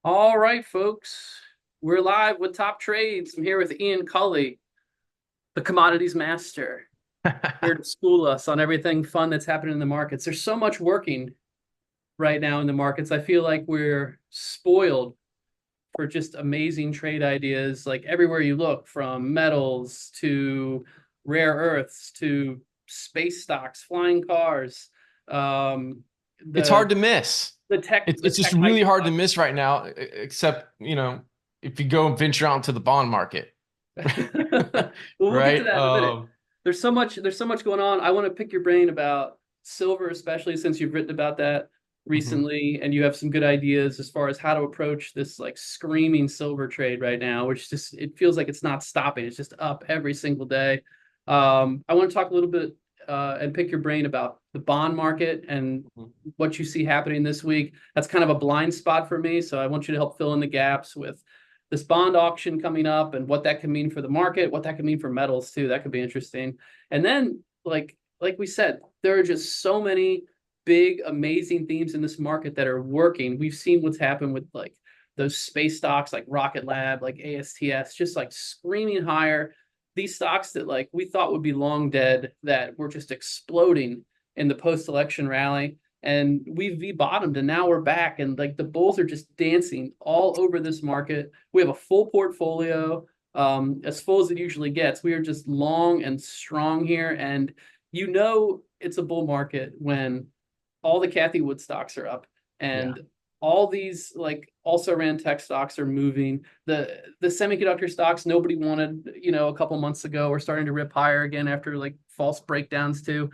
All right, folks. We're live with Top Trades. I'm here with Ian Culley, the commodities master, here to school us on everything fun that's happening in the markets. There's so much working right now in the markets. I feel like we're spoiled for just amazing trade ideas, like everywhere you look, from metals to rare earths to space stocks, flying cars, um, It's the hard to miss. the tech It's the it's just tech hype really hard to stocks. miss right now, except, if you go and venture out into the bond market, Well, we'll get to right? that in a minute. There's so much going on. I want to pick your brain about silver, especially since you've written about that Mhm. recently, and you have some good ideas as far as how to approach this like screaming silver trade right now, which just it feels like it's not stopping. It's just up every single day. I want to talk a little bit and pick your brain about the bond market and what you see happening this week. That's kind of a blind spot for me, so I want you to help fill in the gaps with this bond auction coming up and what that can mean for the market, what that could mean for metals too. That could be interesting. And then, like we said, there are just so many big, amazing themes in this market that are working. We've seen what's happened with like those space stocks like Rocket Lab, like ASTS, just like screaming higher. These stocks that like we thought would be long dead that were just exploding in the post-election rally, and we V-bottomed and now we're back, and like the bulls are just dancing all over this market. We have a full portfolio, as full as it usually gets. We are just long and strong here, and it's a bull market when all the Kathy Wood stocks are up Yeah. and all these like also ran tech stocks are moving. The semiconductor stocks nobody wanted, a couple months ago are starting to rip higher again after like false breakdowns too.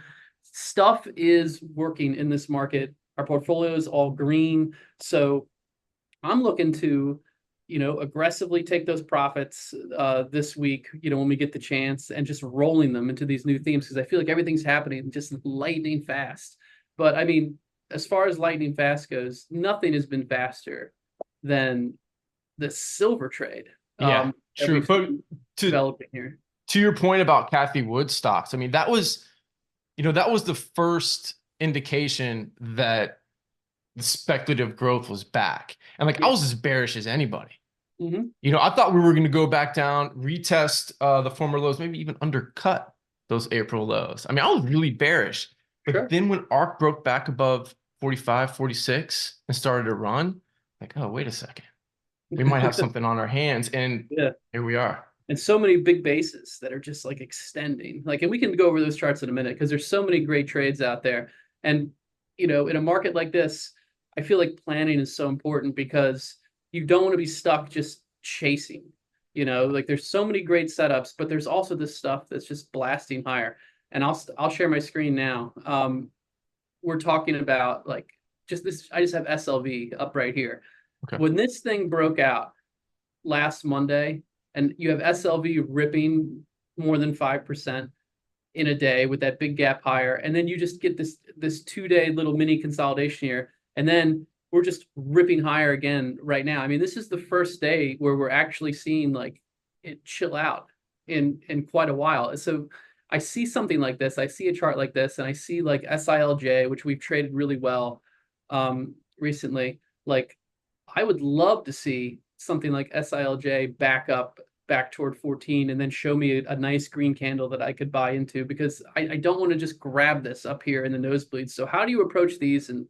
Stuff is working in this market. Our portfolio is all green. So I'm looking to, aggressively take those profits this week, when we get the chance, and just rolling them into these new themes because I feel like everything's happening just lightning fast. But I mean, as far as lightning fast goes, nothing has been faster than the silver trade Yeah, that true. we've But seen to developing here. to your point about Kathy Wood stocks, I mean, that was the first indication that the speculative growth was back. And like I Yeah. was as bearish as anybody. Mm-hmm. I thought we were going to go back down, retest the former lows, maybe even undercut those April lows. I mean, I was really bearish. But Sure. then when ARC broke back above 45, 46 and started to run, like, oh, wait a second. We might have something on our hands. And Yeah. here we are. And so many big bases that are just like extending. Like, and we can go over those charts in a minute because there's so many great trades out there. And, in a market like this, I feel like planning is so important because you don't want to be stuck just chasing. Like there's so many great setups, but there's also this stuff that's just blasting higher. And I'll share my screen now. We're talking about like just this. I just have SLV up right here. Okay. When this thing broke out last Monday, and you have SLV ripping more than 5% in a day with that big gap higher, and then you just get this 2 day little mini consolidation here, and then we're just ripping higher again right now. I mean, this is the first day where we're actually seeing like it chill out in quite a while. So I see something like this. I see a chart like this, and I see like SILJ, which we've traded really well recently. Like I would love to see something like SILJ back toward 14 and then show me a nice green candle that I could buy into because I don't want to just grab this up here in the nosebleeds. So how do you approach these and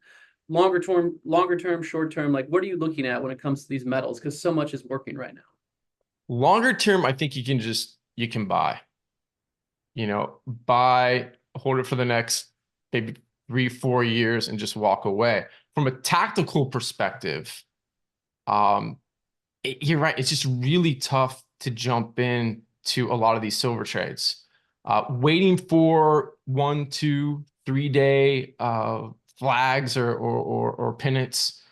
longer term, short term? Like what are you looking at when it comes to these metals? Because so much is working right now. Longer term, I think you can buy, hold it for the next maybe 3, 4 years and just walk away. From a tactical perspective, um, you're right. It's just really tough to jump in to a lot of these silver trades. Waiting for 1, 2, 3 day flags or pennants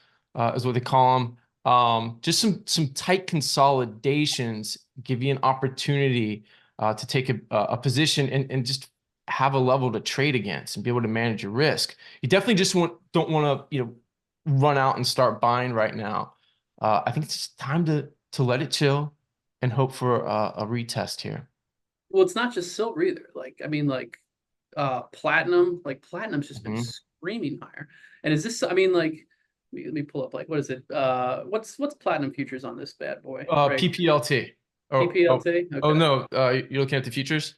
is what they call them. Just some tight consolidations give you an opportunity to take a position and just have a level to trade against and be able to manage your risk. You definitely just don't want to run out and start buying right now. I think it's just time to let it chill and hope for a retest here. Well, it's not just silver either. Like, I mean, like platinum's just been Mhm. screaming higher. And is this, I mean, like let me pull up, like, what is it? What's platinum futures on this bad boy? Right. PPLT. PPLT. Oh Okay. no, you're looking at the futures?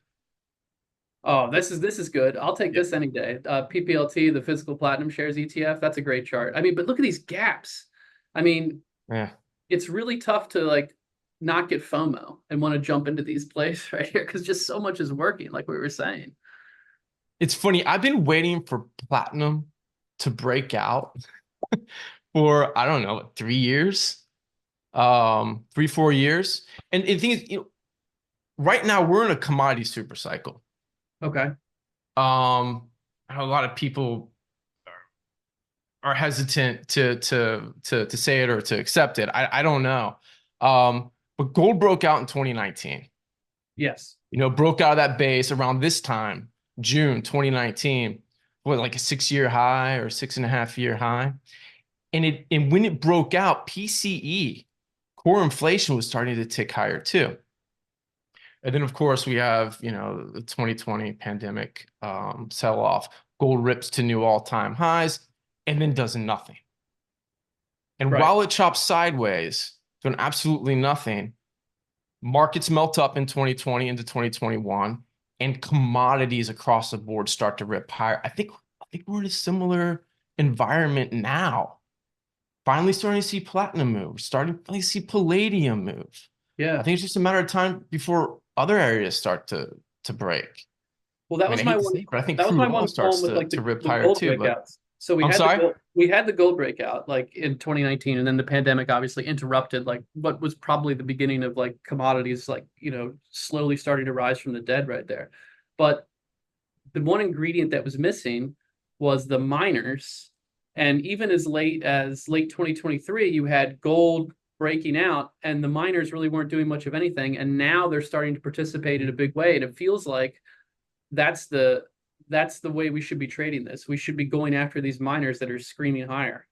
Oh, this is good. I'll take Yeah. this any day. PPLT, the physical platinum shares ETF. That's a great chart. I mean, but look at these gaps. I mean, Yeah. it's really tough to like not get FOMO and want to jump into these plays right here because just so much is working, like we were saying. It's funny. I've been waiting for platinum to break out for, I don't know, 3 years, 3, 4 years. And the thing is, right now we're in a commodity super cycle. Okay. I know a lot of people are hesitant to say it or to accept it. I don't know. But gold broke out in 2019. Yes. Broke out of that base around this time, June 2019, what, like a 6-year high or 6.5-year high. And when it broke out, PCE, core inflation, was starting to tick higher too. And then, of course, we have, the 2020 pandemic sell-off. Gold rips to new all-time highs and then does nothing. And Right. while it chops sideways, doing absolutely nothing, markets melt up in 2020 into 2021, and commodities across the board start to rip higher. I think we're in a similar environment now. Finally starting to see platinum move, starting to finally see palladium move. Yeah. I think it's just a matter of time before other areas start to break. Well, that I mean, was I my hate to one. say it, but I think That was crude my oil one qualm starts with like to rip the higher gold too. But breakouts. So I'm sorry. we had the gold breakout like in 2019, and then the pandemic obviously interrupted like what was probably the beginning of like commodities like slowly starting to rise from the dead right there. But the one ingredient that was missing was the miners. And even as late 2023, you had gold breaking out, and the miners really weren't doing much of anything. And now they're starting to participate in a big way. And it feels like that's the way we should be trading this. We should be going after these miners that are screaming higher.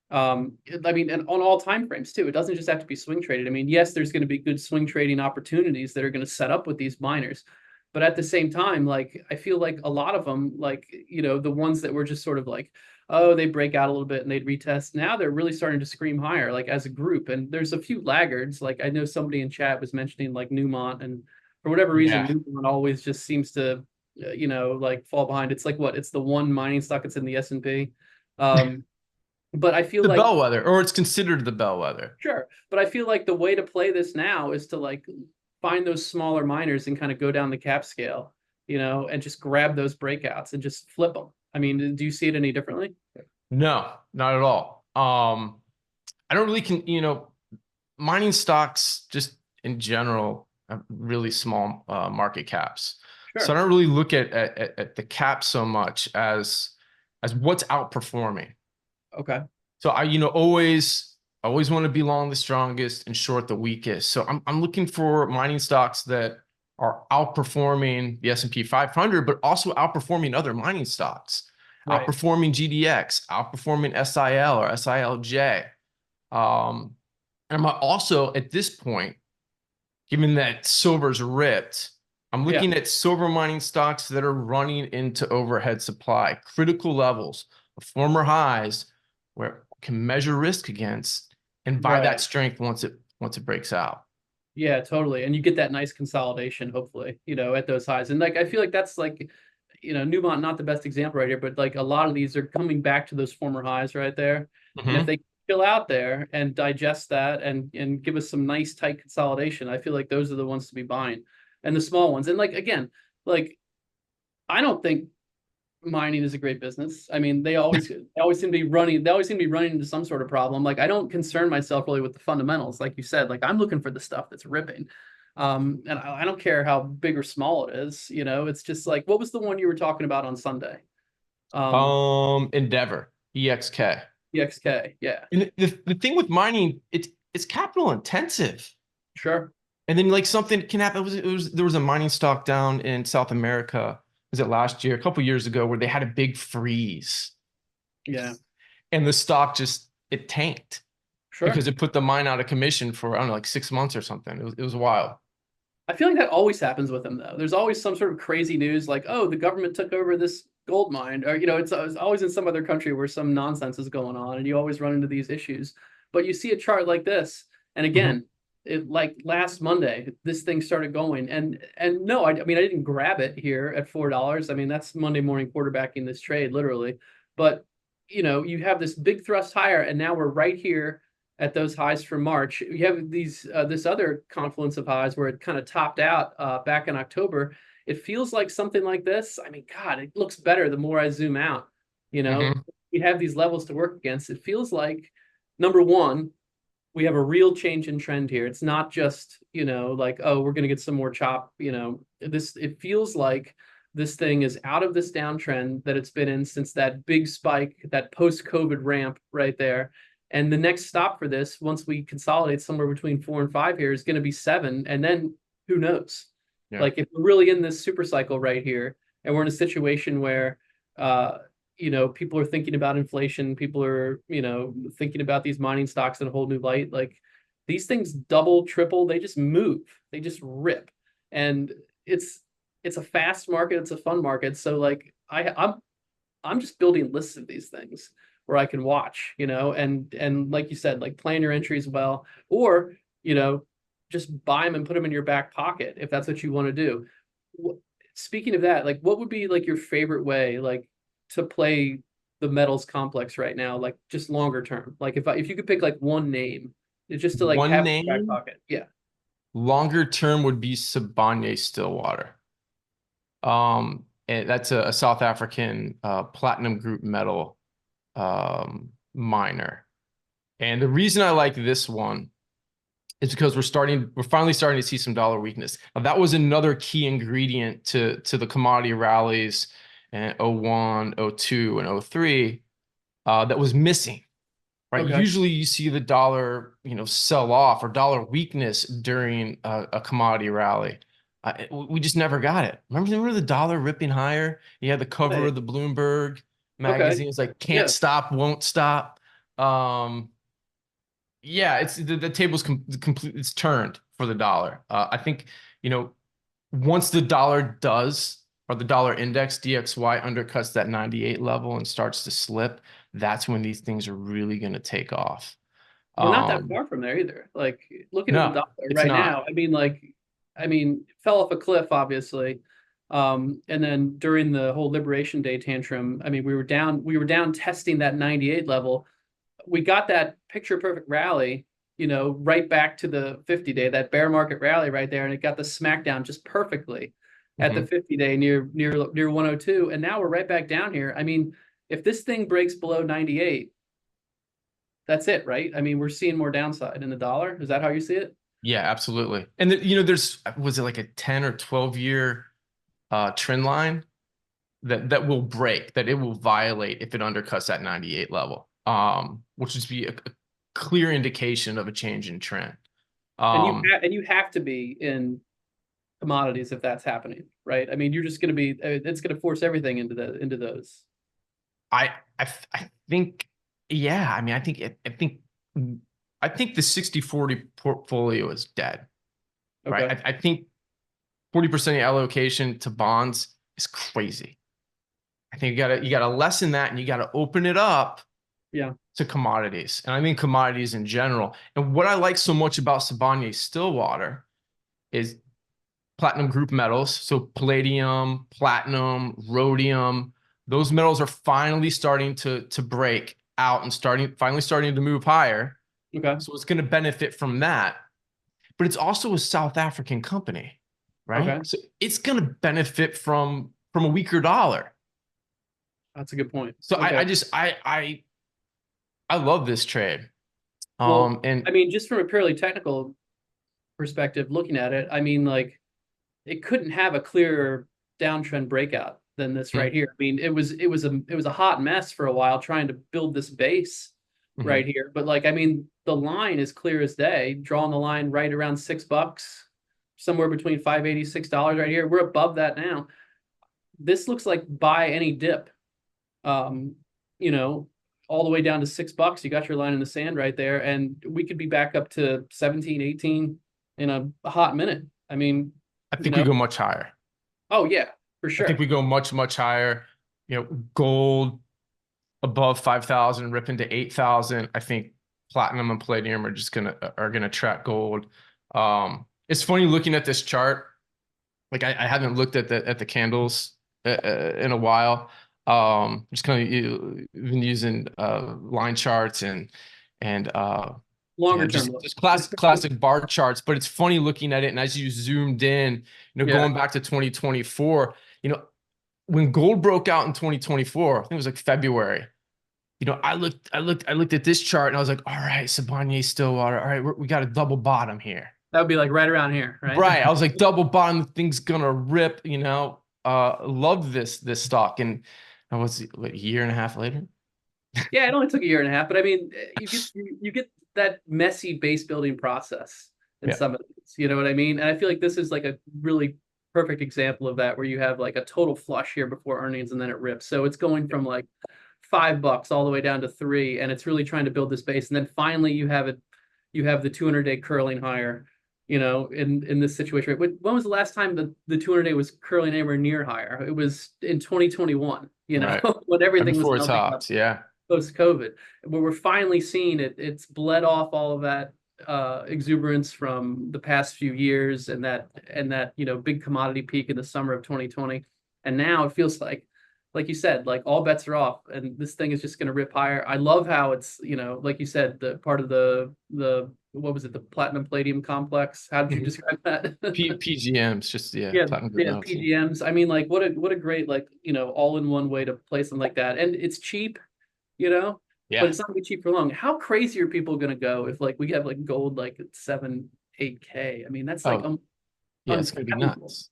I mean, and on all time frames too. It doesn't just have to be swing traded. I mean, yes, there's going to be good swing trading opportunities that are going to set up with these miners, but at the same time, like I feel like a lot of them, like the ones that were just sort of like, oh, they break out a little bit and they'd retest. Now they're really starting to scream higher, like as a group. And there's a few laggards. Like I know somebody in chat was mentioning like Newmont, and for whatever reason, Yeah. Newmont always just seems to, like fall behind. It's like what? It's the one mining stock that's in the S&P. But I feel The like bellwether, or it's considered the bellwether. sure, but I feel like the way to play this now is to like find those smaller miners and kind of go down the cap scale, and just grab those breakouts and just flip them. I mean, do you see it any differently? No, not at all. I don't really mining stocks just in general have really small market caps. So I Sure. don't really look at the cap so much as what's outperforming. Okay. So I always want to be long the strongest and short the weakest. So I'm looking for mining stocks that are outperforming the S&P 500, but also outperforming other mining stocks, Right. outperforming GDX, outperforming SIL or SILJ. And I'm also at this point, given that silver's ripped, I'm Yeah. looking at silver mining stocks that are running into overhead supply, critical levels of former highs where can measure risk against and buy that Right. strength once it breaks out. Yeah, totally. And you get that nice consolidation, hopefully, at those highs. And like I feel like that's like, Newmont, not the best example right here, but like a lot of these are coming back to those former highs right there. And if Mm-hmm. they chill out there and digest that and give us some nice tight consolidation, I feel like those are the ones to be buying. And the small ones. And like again, like I don't think mining is a great business. I mean, they always seem to be running into some sort of problem. Like I don't concern myself really with the fundamentals, like you said. Like I'm looking for the stuff that's ripping. And I don't care how big or small it is. It's just like what was the one you were talking about on Sunday? Endeavor, EXK. EXK. Yeah, And the thing with mining, it's capital intensive. sure. And then like something can happen. There was a mining stock down in South America. Was it last year, a couple years ago, where they had a big freeze Yeah, and the stock just it tanked sure. because it put the mine out of commission for I don't know, like 6 months or something. It was wild. I feel like that always happens with them though. There's always some sort of crazy news like, oh, the government took over this gold mine, or it's always in some other country where some nonsense is going on, and you always run into these issues. But you see a chart like this, and Mhm. again, it like last Monday, this thing started going, and no, I mean I didn't grab it here at $4. I mean that's Monday morning quarterbacking this trade literally, but you have this big thrust higher, and now we're right here at those highs from March. You have this other confluence of highs where it kind of topped out back in October. It feels like something like this. I mean, God, it looks better the more I zoom out. You know, Mhm. we have these levels to work against. It feels like number one, we have a real change in trend here. It's not just, like, oh, we're going to get some more chop. It feels like this thing is out of this downtrend that it's been in since that big spike, that post-COVID ramp right there. And the next stop for this, once we consolidate somewhere between 4 and 5 here, is going to be 7. And then who knows? Yeah. Like if we're really in this super cycle right here, and we're in a situation where people are thinking about inflation, people are, thinking about these mining stocks in a whole new light. Like these things double, triple, they just move, they just rip. And it's a fast market, it's a fun market. So like I'm just building lists of these things where I can watch, and like you said, like plan your entries well, or just buy them and put them in your back pocket if that's what you want to do. Speaking of that, like what would be like your favorite way, like to play the metals complex right now, like just longer term? Like if you could pick like one name, it's just to like One have in your back name, pocket. Yeah. longer term would be Sibanye Stillwater. And that's a South African platinum group metal miner. And the reason I like this one is because we're finally starting to see some dollar weakness. Now, that was another key ingredient to the commodity rallies in '01, '02, and '03 that was missing. Right. Okay. Usually you see the dollar, sell off or dollar weakness during a commodity rally. We just never got it. Remember the dollar ripping higher? You had the cover Right. of the Bloomberg Okay. magazine. It's like can't Yeah. stop, won't stop. Yeah, it's the table's complete. It's turned for the dollar. I think once the dollar does, or the dollar index DXY undercuts that 98 level and starts to slip, that's when these things are really going to take off. We're not that Um, far from there either. Like looking at the no, dollar it's right now, not. fell off a cliff, obviously. And then during the whole Liberation Day tantrum, I mean, we were down testing that 98 level. We got that picture perfect rally, right back to the 50-day, that bear market rally right there, and it got the smackdown just perfectly at the Mhm. 50-day near 102, and now we're right back down here. I mean, if this thing breaks below 98, that's it, right? I mean, we're seeing more downside in the dollar. Is that how you see it? Yeah, absolutely. And was it like a 10 or 12-year trend line that will break, that it will violate if it undercuts that 98 level, which would be a clear indication of a change in trend. And you have to be in commodities if that's happening, right? I mean, you're just going to be. It's going to force everything into those. I think, yeah, I mean, I think the 60/40 portfolio is dead, right? Okay. I think 40% of your allocation to bonds is crazy. I think you gotta lessen that, and you gotta open it up Yeah. to commodities. And I mean commodities in general. And what I like so much about Sibanye Stillwater is platinum group metals. So palladium, platinum, rhodium, those metals are finally starting to break out and finally starting to move higher. Okay. So it's going to benefit from that. But it's also a South African company, right? Okay. So it's going to benefit from a weaker dollar. That's a good point. So Okay. I love this trade. Well, I And mean, just from a purely technical perspective, looking at it, I mean, like it couldn't have a clearer downtrend breakout than this right here. I mean, it was a hot mess for a while trying to build this base right Mhm. here. But like, I mean, the line is clear as day, drawing the line right around $6, somewhere between $5.86 right here. We're above that now. This looks like buy any dip. Um, you know, all the way down to $6. You got your line in the sand right there, and we could be back up to 17, 18 in a hot minute. I mean, I you think we know, go much higher. oh yeah, for I think sure. we go much, much higher. gold above 5,000, rip into 8,000. I think platinum and palladium are gonna track gold. It's funny looking at this chart. Like I haven't looked at the candles in a while. Just kind of been using line charts and Longer term just look. just classic bar charts. But it's funny looking at it, and as you zoomed in, going back to 2024, when gold broke out in 2024, I think it was like February. I looked at this chart and I was like, all right, Siboney, Stillwater, all right, we got a double bottom here. That would be like right around here, right? Right. I was like, double bottom, the thing's gonna rip, love this stock. And I was what, a year and a half later. Yeah, it only took a year and a half, but I mean, you get that messy base building process in some of these, you know what I mean? And I feel like this is like a really perfect example of that, where you have like a total flush here before earnings and then it rips. So it's going from like $5 all the way down to $3, and it's really trying to build this base. And then finally you have the 200-day curling higher, in this situation. When was the last time the 200-day was curling anywhere near higher? It was in 2021, Right. when everything before was it topped, yeah. Post-COVID, where we're finally seeing it. It's bled off all of that exuberance from the past few years, and that big commodity peak in the summer of 2020. And now it feels like you said, like all bets are off, and this thing is just going to rip higher. I love how it's, like you said, the part of the what was it, the platinum palladium complex? How did you describe that? PGMs, just platinum group metals. PGMs. I mean, like what a great all-in-one way to play something like that, and it's cheap. Yeah. But it's not gonna be cheap for long. How crazy are people gonna go if like we have like gold like at 7-8K? I mean, that's like it's gonna be nuts.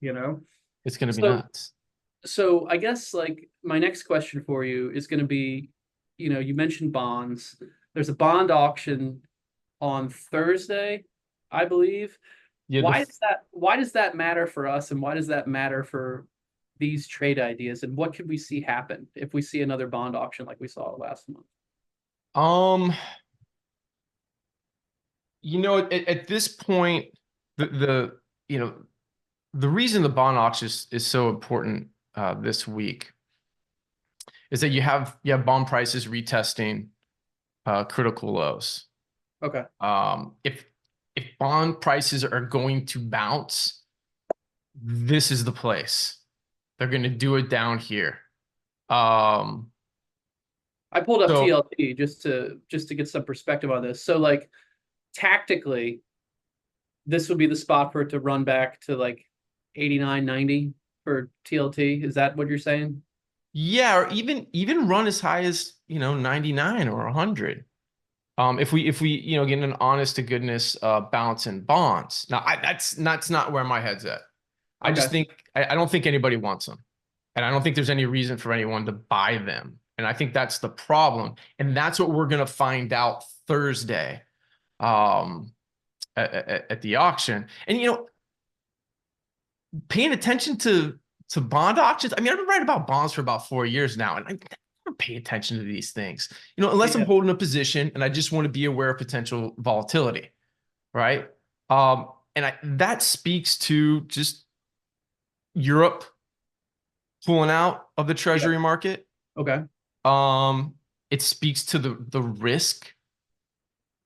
It's gonna be nuts. So I guess like my next question for you is gonna be, you mentioned bonds. There's a bond auction on Thursday, I believe. Yeah, why does that matter for us, and why does that matter for these trade ideas, and what could we see happen if we see another bond auction like we saw last month? At this point, the reason the bond auction is so important this week is that you have bond prices retesting critical lows. Okay. If bond prices are going to bounce, this is the place. They're going to do it down here. I pulled up TLT just to get some perspective on this. So like tactically, this would be the spot for it to run back to like 89, 90 for TLT. Is that what you're saying? Yeah, or even run as high as 99 or 100. If we get an honest to goodness bounce in bonds. Now that's not where my head's at. I just think I don't think anybody wants them, and I don't think there's any reason for anyone to buy them. And I think that's the problem, and that's what we're gonna find out Thursday, at the auction. And paying attention to bond auctions. I mean, I've been writing about bonds for about 4 years now, and I don't pay attention to these things, unless I'm holding a position and I just want to be aware of potential volatility, right? And that speaks to just Europe pulling out of the treasury market. Okay. It speaks to the risk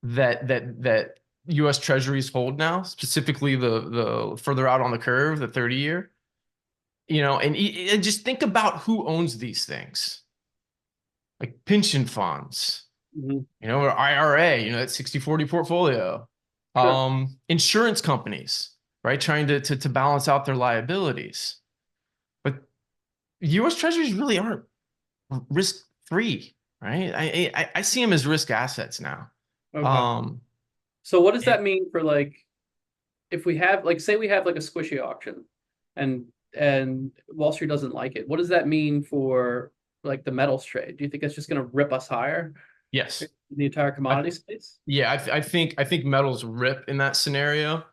that U.S. treasuries hold now, specifically the further out on the curve, the 30-year. And just think about who owns these things, like pension funds, or IRA, that 60-40 portfolio, sure. Insurance companies, right, trying to balance out their liabilities. But U.S. treasuries really aren't risk-free, right? I see them as risk assets now. Okay. So what does that mean for like, if we have like, say we have like a squishy auction and Wall Street doesn't like it, what does that mean for like the metals trade? Do you think that's just going to rip us higher? Yes. The entire commodity space? Yeah, I think metals rip in that scenario.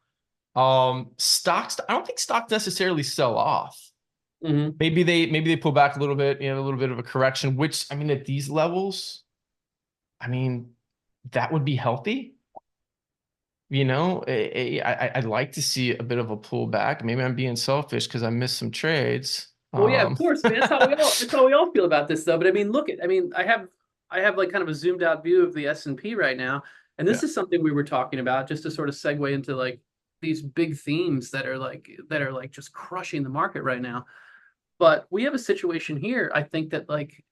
Stocks, I don't think stocks necessarily sell off. Maybe they pull back a little bit, a little bit of a correction, which, I mean, at these levels, I mean, that would be healthy. I'd like to see a bit of a pullback. Maybe I'm being selfish because I missed some trades. Well, yeah, of course. I mean, that's how we all feel about this though. But I mean, look at, I mean, I have like kind of a zoomed out view of the S&P right now. And this Yeah. is something we were talking about just to sort of segue into like these big themes that are like just crushing the market right now. But we have a situation here, I think that like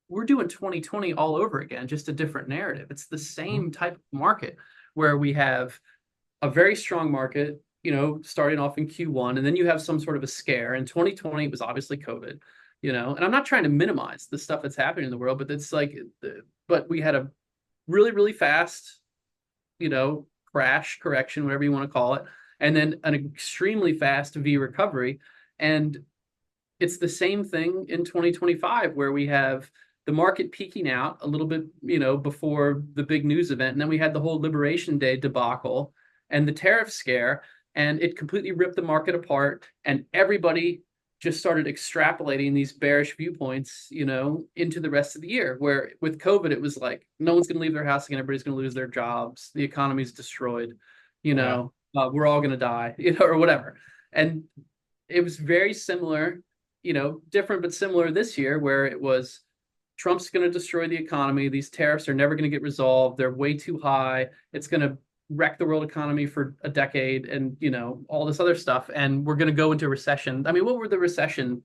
we're doing 2020 all over again, just a different narrative. It's the Mhm. same type of market where we have a very strong market, starting off in Q1, and then you have some sort of a scare. In 2020, it was obviously COVID, and I'm not trying to minimize the stuff that's happening in the world, but it's like, but we had a really, really fast, crash correction, whatever you want to call it, and then an extremely fast V recovery. And it's the same thing in 2025 where we have the market peaking out a little bit, before the big news event. And then we had the whole Liberation Day debacle and the tariff scare, and it completely ripped the market apart. And everybody just started extrapolating these bearish viewpoints, into the rest of the year. Where with COVID, it was like, no one's going to leave their house again. Everybody's going to lose their jobs. The economy's destroyed, Yeah. we're all going to die, or whatever. And it was very similar, different but similar this year, where it was Trump's going to destroy the economy. These tariffs are never going to get resolved. They're way too high. It's going to wreck the world economy for a decade, and all this other stuff. And we're going to go into recession. I mean, what were the recession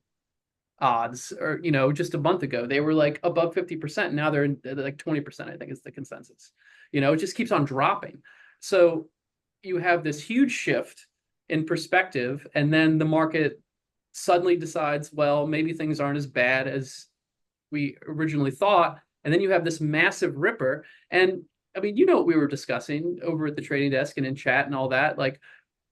odds? Or just a month ago, they were like above 50%. Now they're like 20%. I think is the consensus. It just keeps on dropping. So you have this huge shift in perspective, and then the market suddenly decides, well, maybe things aren't as bad as we originally thought. And then you have this massive ripper. And I mean, what we were discussing over at the trading desk and in chat and all that. Like,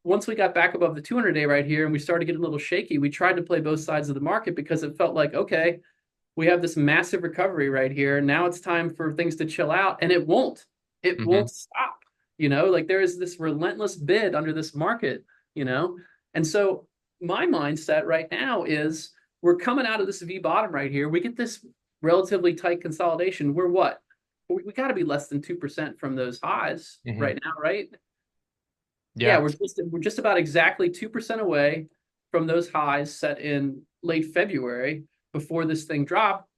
once we got back above the 200-day right here and we started getting a little shaky, we tried to play both sides of the market because it felt like, okay, we have this massive recovery right here. Now it's time for things to chill out. And it won't. It Hmm. won't stop. Like there is this relentless bid under this market, And so my mindset right now is we're coming out of this V bottom right here. We get this relatively tight consolidation. We're what? We got to be less than 2% from those highs Hmm. right now, right? Yeah, Yeah. we're just about exactly 2% away from those highs set in late February before this thing dropped.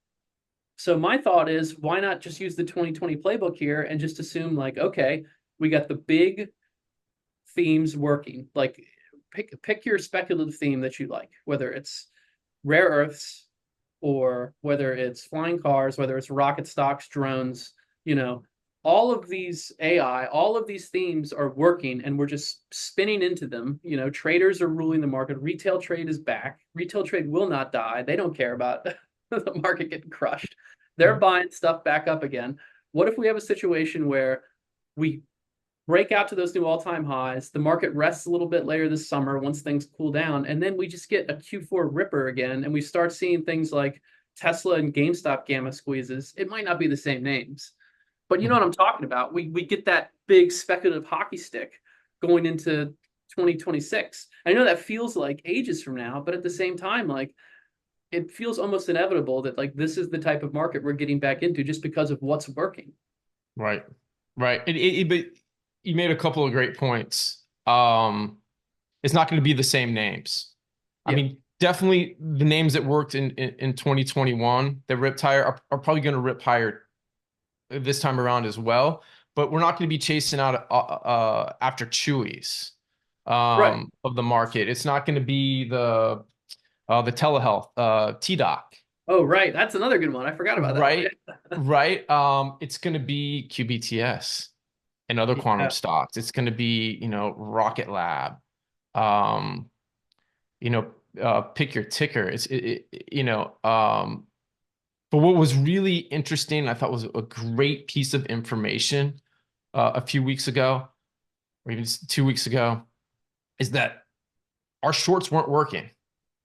So my thought is, why not just use the 2020 playbook here and just assume like, okay, we got the big themes working. Like pick your speculative theme that you like, whether it's rare earths or whether it's flying cars, whether it's rocket stocks, drones, all of these AI, all of these themes are working, and we're just spinning into them. Traders are ruling the market. Retail trade is back. Retail trade will not die. They don't care about the market getting crushed. They're Mhm. buying stuff back up again. What if we have a situation where we break out to those new all-time highs, the market rests a little bit later this summer once things cool down, and then we just get a Q4 ripper again, and we start seeing things like Tesla and GameStop gamma squeezes. It might not be the same names, but you know what I'm talking about. We get that big speculative hockey stick going into 2026. I know that feels like ages from now, but at the same time, like it feels almost inevitable that like this is the type of market we're getting back into just because of what's working. Right. Right. But you made a couple of great points. It's not going to be the same names. I Yeah. mean, definitely the names that worked in 2021 that ripped higher are probably going to rip higher this time around as well. But we're not going to be chasing out after Chewies Right. of the market. It's not going to be the telehealth TDoc. Oh, right. That's another good one. I forgot about that one. Right. Right. It's going to be QBTS and other quantum Yeah. stocks. It's going to be, Rocket Lab. Um, pick your ticker. But what was really interesting, I thought was a great piece of information a few weeks ago, or even 2 weeks ago, is that our shorts weren't working.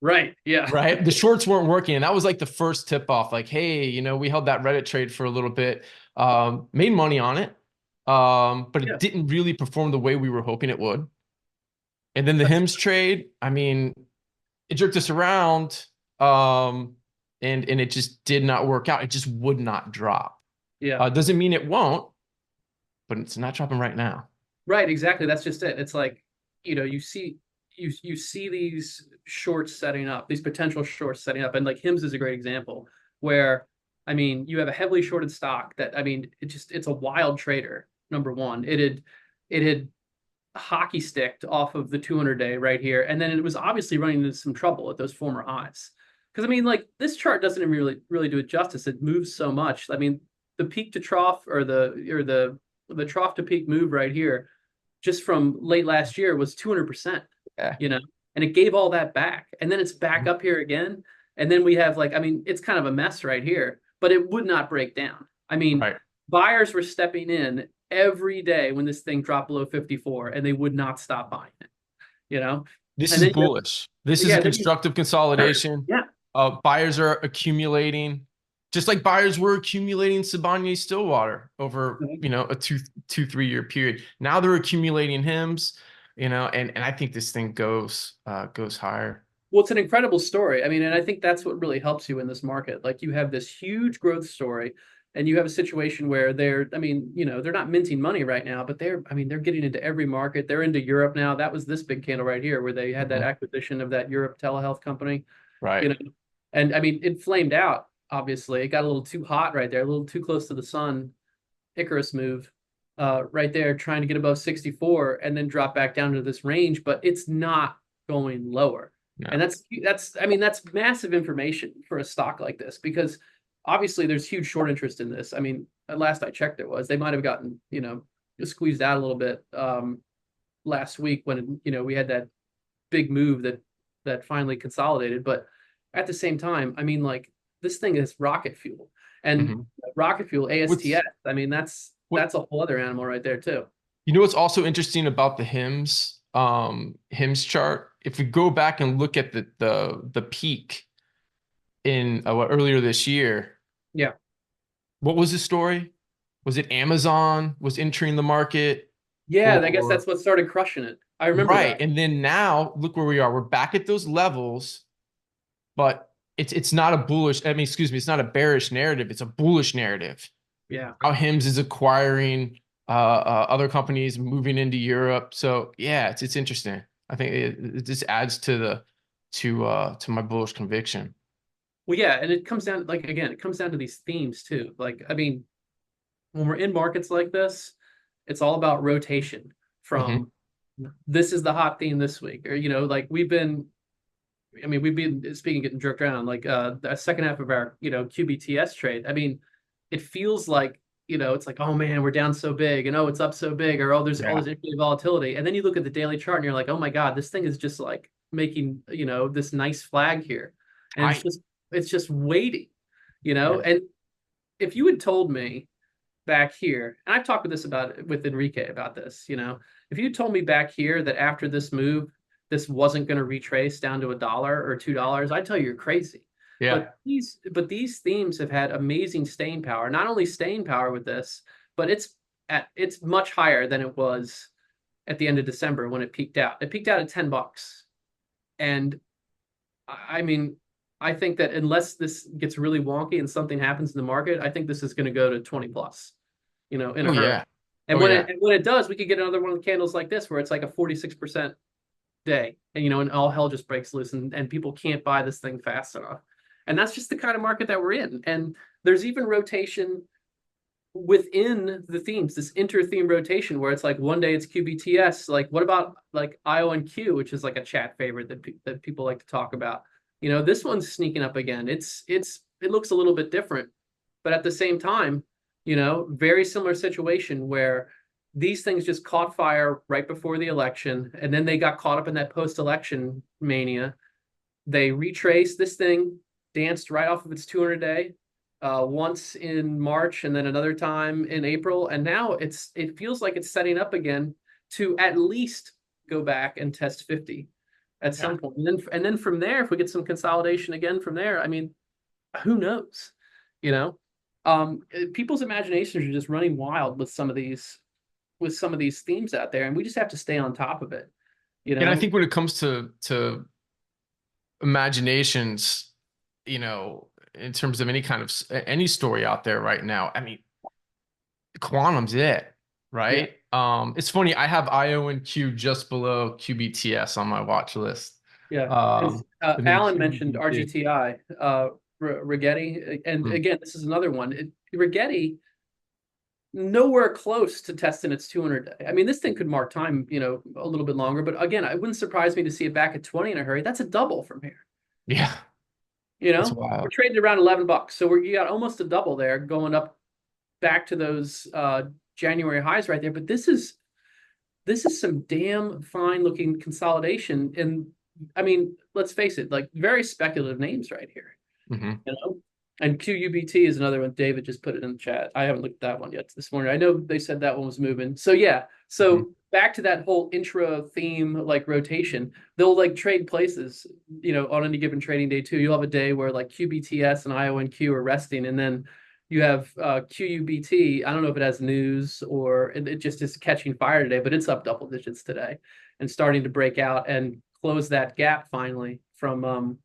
Right. Yeah. Right. The shorts weren't working. And that was like the first tip off, like, hey, we held that Reddit trade for a little bit, made money on it. But it Yeah. didn't really perform the way we were hoping it would. And then the That's HIMS trade, I mean, it jerked us around, and it just did not work out. It just would not drop. yeah. Doesn't mean it won't, but it's not dropping right now. Right. Exactly. That's just it. It's like, you you see these shorts setting up, these potential shorts setting up, and like Hims is a great example where, I mean, you have a heavily shorted stock that, I mean, it's a wild trader. Number one, it had hockey sticked off of the 200-day right here, and then it was obviously running into some trouble at those former highs. Because I mean, like this chart doesn't even really do it justice. It moves so much. I mean, the peak to trough or the trough to peak move right here, just from late last year was 200%. Yeah. You know, and it gave all that back, and then it's back up here again, and then we have like, I mean, it's kind of a mess right here, but it would not break down. I mean, Right. buyers were stepping in every day when this thing dropped below 54, and they would not stop buying it. You know, This and is then bullish. This is yeah, a constructive consolidation. yeah, Buyers are accumulating, just like buyers were accumulating Siboney Stillwater over, you know, a 3 year period. Now they're accumulating Hims, you know, and I think this thing goes higher. Well, it's an incredible story. I mean, and I think that's what really helps you in this market. Like you have this huge growth story, and you have a situation where they're, I mean, you know, they're not minting money right now, but I mean, they're getting into every market. They're into Europe now. That was this big candle right here where they had that acquisition of that Europe telehealth company. Right. You know, and I mean, it flamed out, obviously. It got a little too hot right there, a little too close to the sun. Icarus move right there, trying to get above 64 and then drop back down to this range, but it's not going lower. Yeah. And I mean, that's massive information for a stock like this, because obviously there's huge short interest in this. I mean, at last I checked, they might have gotten, you know, squeezed out a little bit last week when, you know, we had that big move that finally consolidated. But at the same time, I mean, like this thing is rocket fuel, and rocket fuel ASTS. I mean, that's a whole other animal right there too. You know what's also interesting about the Hims chart? If we go back and look at the peak in earlier this year, yeah, what was the story? Was it Amazon was entering the market? Yeah, I guess that's what started crushing it. I remember right, that. and then now look where we are. We're back at those levels, but it's not a bullish. I mean, excuse me, it's not a bearish narrative. It's a bullish narrative. Yeah, How Hims is acquiring other companies, moving into Europe. So yeah, it's interesting. I think it just adds to my bullish conviction. well, yeah, and it comes down, like, again, it comes down to these themes too. Like, I mean, when we're in markets like this, it's all about rotation from this is the hot theme this week, or, you know, like we've been speaking, getting jerked around, like the second half of our, you know, QBTS trade. I mean, it feels like, you know, it's like, oh man, we're down so big, and oh, it's up so big, or oh, there's all this infinite volatility. And then you look at the daily chart and you're like, oh my God, this thing is just like making, you know, this nice flag here. And it's just waiting, you know. And if you had told me back here, and I've talked with Enrique about this, you know, if you told me back here that after this move, this wasn't going to retrace down to $1 or $2, I'd tell you you're crazy. Yeah. But these themes have had amazing staying power. Not only staying power with this, but it's much higher than it was at the end of December when it peaked out. It peaked out at $10. And I mean, I think that unless this gets really wonky and something happens in the market, I think this is going to go to 20 plus, you know, in a hurry. Yeah. And when it does, we could get another one of the candles like this, where it's like a 46% day, and, you know, and all hell just breaks loose, and people can't buy this thing fast enough. And that's just the kind of market that we're in. And there's even rotation within the themes, this inter-theme rotation, where it's like one day it's QBTS. Like, what about like IONQ, which is like a chat favorite that people like to talk about? You know, this one's sneaking up again. It looks a little bit different, but at the same time, you know, very similar situation where these things just caught fire right before the election, and then they got caught up in that post-election mania. They retraced this thing, danced right off of its 200-day, once in March and then another time in April, and now it feels like it's setting up again to at least go back and test 50 at some point. And then from there, if we get some consolidation again from there, I mean, who knows? You know, people's imaginations are just running wild with some of these themes out there, and we just have to stay on top of it. You know, and I think when it comes to imaginations, you know, in terms of any story out there right now, I mean, quantum's it, right? It's funny. I have IONQ just below QBTS on my watch list. Yeah, because And then Alan mentioned QBT. RGTI, Rigetti, and Hmm. again, this is another one. Rigetti, nowhere close to testing its 200 day. I mean, this thing could mark time, a little bit longer, but again, it wouldn't surprise me to see it back at 20 in a hurry. That's a double from here. Yeah, that's We're wild. trading around $11, so you got almost a double there, going up back to those January highs right there. But this is some damn fine looking consolidation, and I mean, let's face it, like very speculative names right here. Hmm. you know. And QUBT is another one. David just put it in the chat. I haven't looked at that one yet this morning. I know they said that one was moving. So yeah. Hmm. So back to that whole intra theme like rotation, they'll like trade places, on any given trading day too. You'll have a day where like QBTS and IONQ are resting, and then you have QUBT. I don't know if it has news or it just is catching fire today, but it's up double digits today and starting to break out and close that gap finally from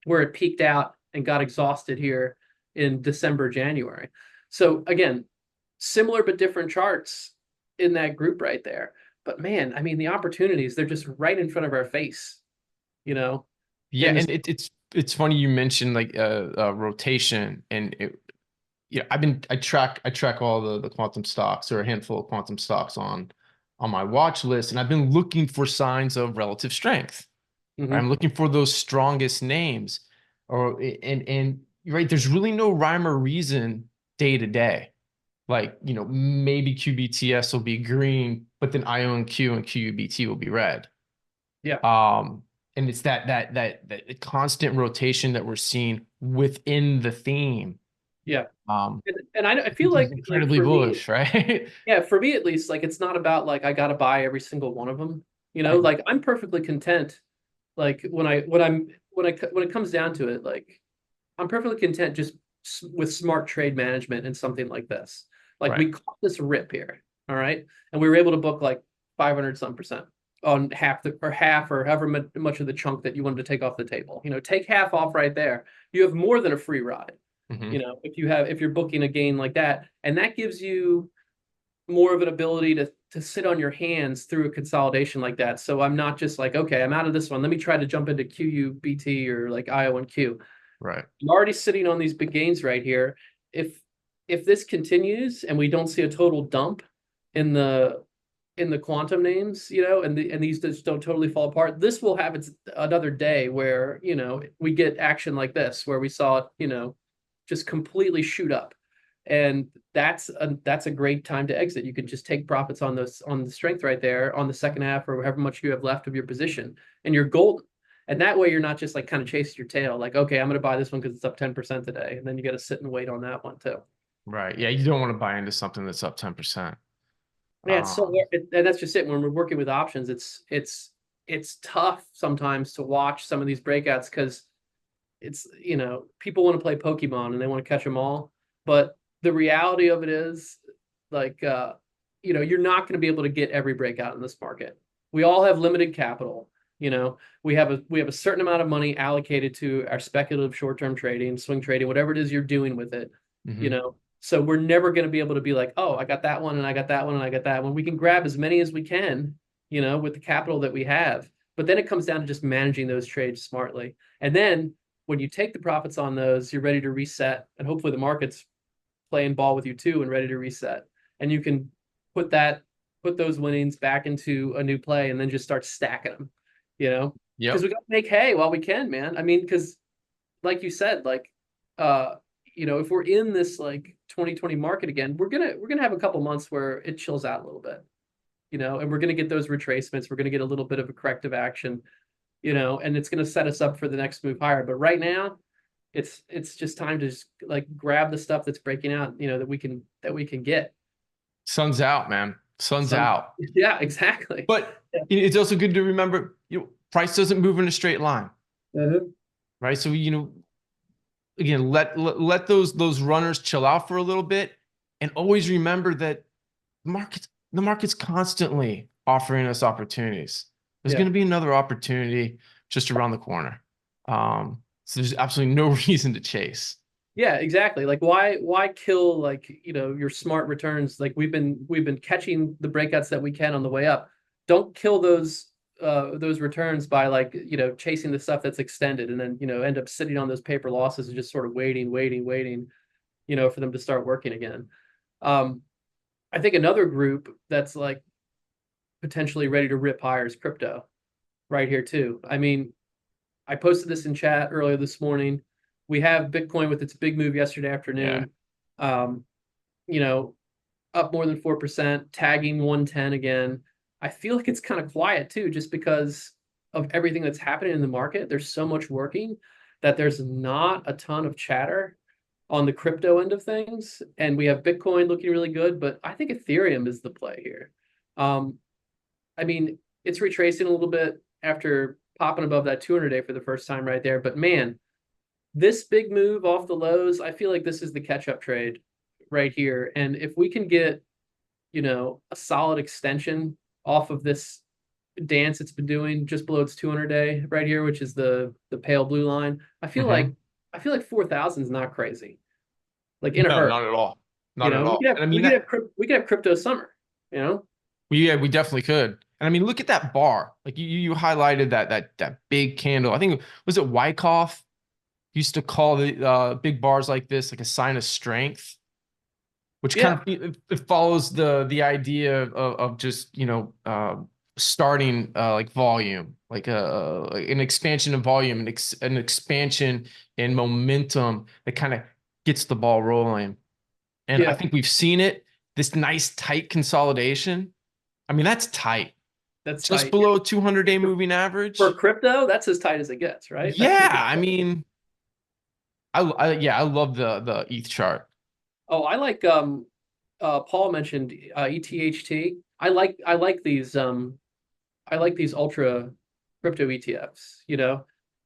where it peaked out and got exhausted here in December, January. So again, similar but different charts in that group right there. But man, I mean, the opportunities, they're just right in front of our face, you know? Yeah, And this, and it's funny you mentioned like rotation, and yeah, I track all the quantum stocks, or a handful of quantum stocks on my watch list, and I've been looking for signs of relative strength. Right? I'm mhm, looking for those strongest names, and right, there's really no rhyme or reason day to day. Like, maybe QBTS will be green, but then IONQ and QUBT will be red. yeah, Um, and it's that constant rotation that we're seeing within the theme. yeah. Um, And I feel which is like incredibly for me, bullish, right? yeah, for me at least, like it's not about like I gotta buy every single one of them. Right. Like I'm perfectly content. Like when it comes down to it, like I'm perfectly content just with smart trade management and something like this. Like Right. we caught this rip here, all right, and we were able to book like 500 some percent on half or however much of the chunk that you wanted to take off the table. Take half off right there. You have more than a free ride. Hmm. If you're booking a gain like that, and that gives you more of an ability to sit on your hands through a consolidation like that. So I'm not just like, okay, I'm out of this one. Let me try to jump into QUBT or like IO1Q. Right. I'm already sitting on these big gains right here. If this continues and we don't see a total dump in the quantum names, and these just don't totally fall apart, this will have its another day where we get action like this, where we saw it, just completely shoot up. And that's a great time to exit. You can just take profits on the strength right there on the second half or however much you have left of your position, and you're golden. And that way you're not just like kind of chasing your tail, like, okay, I'm going to buy this one because it's up 10% today. And then you got to sit and wait on that one too. Right. Yeah, you don't want to buy into something that's up 10%. Yeah, it's so Um, and that's just it. When we're working with options, it's tough sometimes to watch some of these breakouts because it's people want to play Pokemon and they want to catch them all, but the reality of it is like you're not going to be able to get every breakout in this market. We all have limited capital. We have a certain amount of money allocated to our speculative short-term trading, swing trading, whatever it is you're doing with it. you mhm. know so we're never going to be able to be like, oh, I got that one and I got that one and I got that one. We can grab as many as we can, with the capital that we have, but then it comes down to just managing those trades smartly. And then when you take the profits on those, you're ready to reset, and hopefully the market's playing ball with you too and ready to reset, and you can put those winnings back into a new play and then just start stacking them. Because Yep. we got to make hay while we can, man. I mean, because like you said, like if we're in this like 2020 market again, we're gonna have a couple months where it chills out a little bit, and we're gonna get those retracements. We're gonna get a little bit of a corrective action, and it's gonna set us up for the next move higher. But right now, it's just time to just like grab the stuff that's breaking out, that we can get. Sun's out, man. Sun's Some, out. yeah, exactly. But Yeah. it's also good to remember, price doesn't move in a straight line, Mhm. right? So, again, let those runners chill out for a little bit, and always remember that the market's constantly offering us opportunities. There's Yeah. going to be another opportunity just around the corner. So there's absolutely no reason to chase. Yeah, exactly. Like why kill like, your smart returns? Like we've been catching the breakouts that we can on the way up. Don't kill those returns by like, chasing the stuff that's extended and then, end up sitting on those paper losses and just sort of waiting, for them to start working again. Um, I think another group that's like potentially ready to rip higher is crypto right here too. I mean, I posted this in chat earlier this morning. We have Bitcoin with its big move yesterday Yeah. afternoon. Um, you know, up more than 4%, tagging 110 again. I feel like it's kind of quiet too, just because of everything that's happening in the market. There's so much working that there's not a ton of chatter on the crypto end of things. And we have Bitcoin looking really good, but I think Ethereum is the play here. Um, I mean, it's retracing a little bit after popping above that 200-day for the first time right there. But man, this big move off the lows, I feel like this is the catch-up trade right here. And if we can get, a solid extension off of this dance it's been doing just below its 200-day right here, which is the pale blue line, Hmm. I feel like 4,000 is not crazy. Like in a No, hurry, not at all. Not at we all. could have And I we mean could that have we could have crypto summer, you know? we definitely could. And I mean, look at that bar. Like you highlighted that big candle. I think was it Wyckoff used to call the big bars like this like a sign of strength, which kind Yeah, of it follows the idea of just starting like volume, like an expansion of volume, an expansion in momentum that kind of gets the ball rolling. And I yeah, think we've seen it. This nice tight consolidation. I mean, that's tight. that's Just tight. below 200-day For, moving for average. crypto, that's as tight as it gets, right? That's Yeah, pretty good I stuff. mean, yeah, I love the ETH chart. Oh, I like Paul mentioned ETHT. I like these ultra crypto ETFs,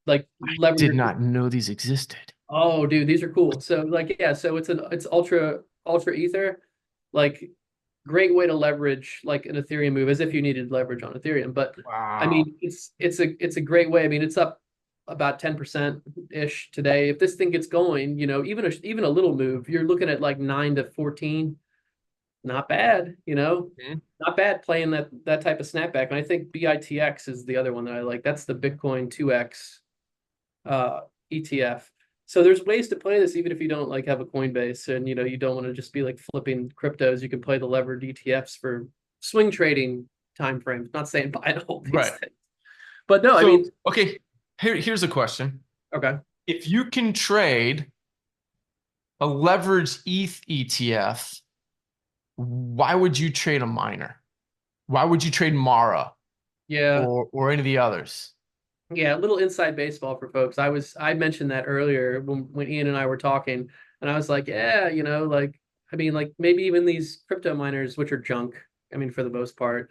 like leverage. Did not know these existed. Oh, dude, these are cool. So like, yeah, so it's ultra ether, like great way to leverage like an Ethereum move as if you needed leverage on Ethereum. But I Wow. mean, it's a great way. I mean, it's up about 10% ish today. If this thing gets going, even a little move, you're looking at like 9 to 14. Not bad, Mhm. not bad playing that type of snapback. And I think BITX is the other one that I like. That's the Bitcoin 2X uh, ETF. So there's ways to play this even if you don't like have a Coinbase and you don't want to just be like flipping cryptos. You can play the levered ETFs for swing trading time frames. Not saying buy and hold these Right. things, but no, I So, mean, okay, here's a question. okay, If you can trade a leveraged ETH ETF, why would you trade a miner? Why would you trade Mara yeah, or any of the others? yeah, a little inside baseball for folks. I mentioned that earlier when Ian and I were talking, and I was like, yeah, like I mean, like maybe even these crypto miners, which are junk. I mean, for the most part,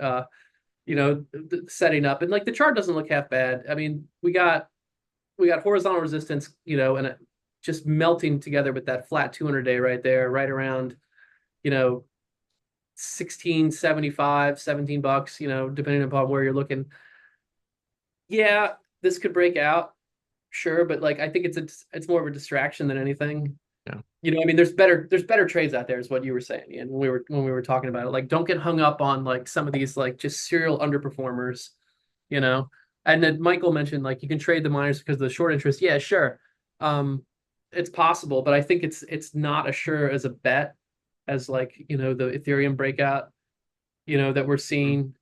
setting up and like the chart doesn't look half bad. I mean, we got horizontal resistance, and it just melting together with that flat 200-day right there, right around, you know, 16.75, $17, depending upon where you're looking. Yeah, this could break out, sure, but like I think it's more of a distraction than anything. Yeah. I mean, there's better trades out there, is what you were saying, Ian, when we were talking about it. Like, don't get hung up on like some of these like just serial underperformers, you know. And then Michael mentioned like you can trade the miners because of the short interest. Yeah, sure. It's possible, but I think it's not as sure as a bet as like, the Ethereum breakout, that we're Mhm. seeing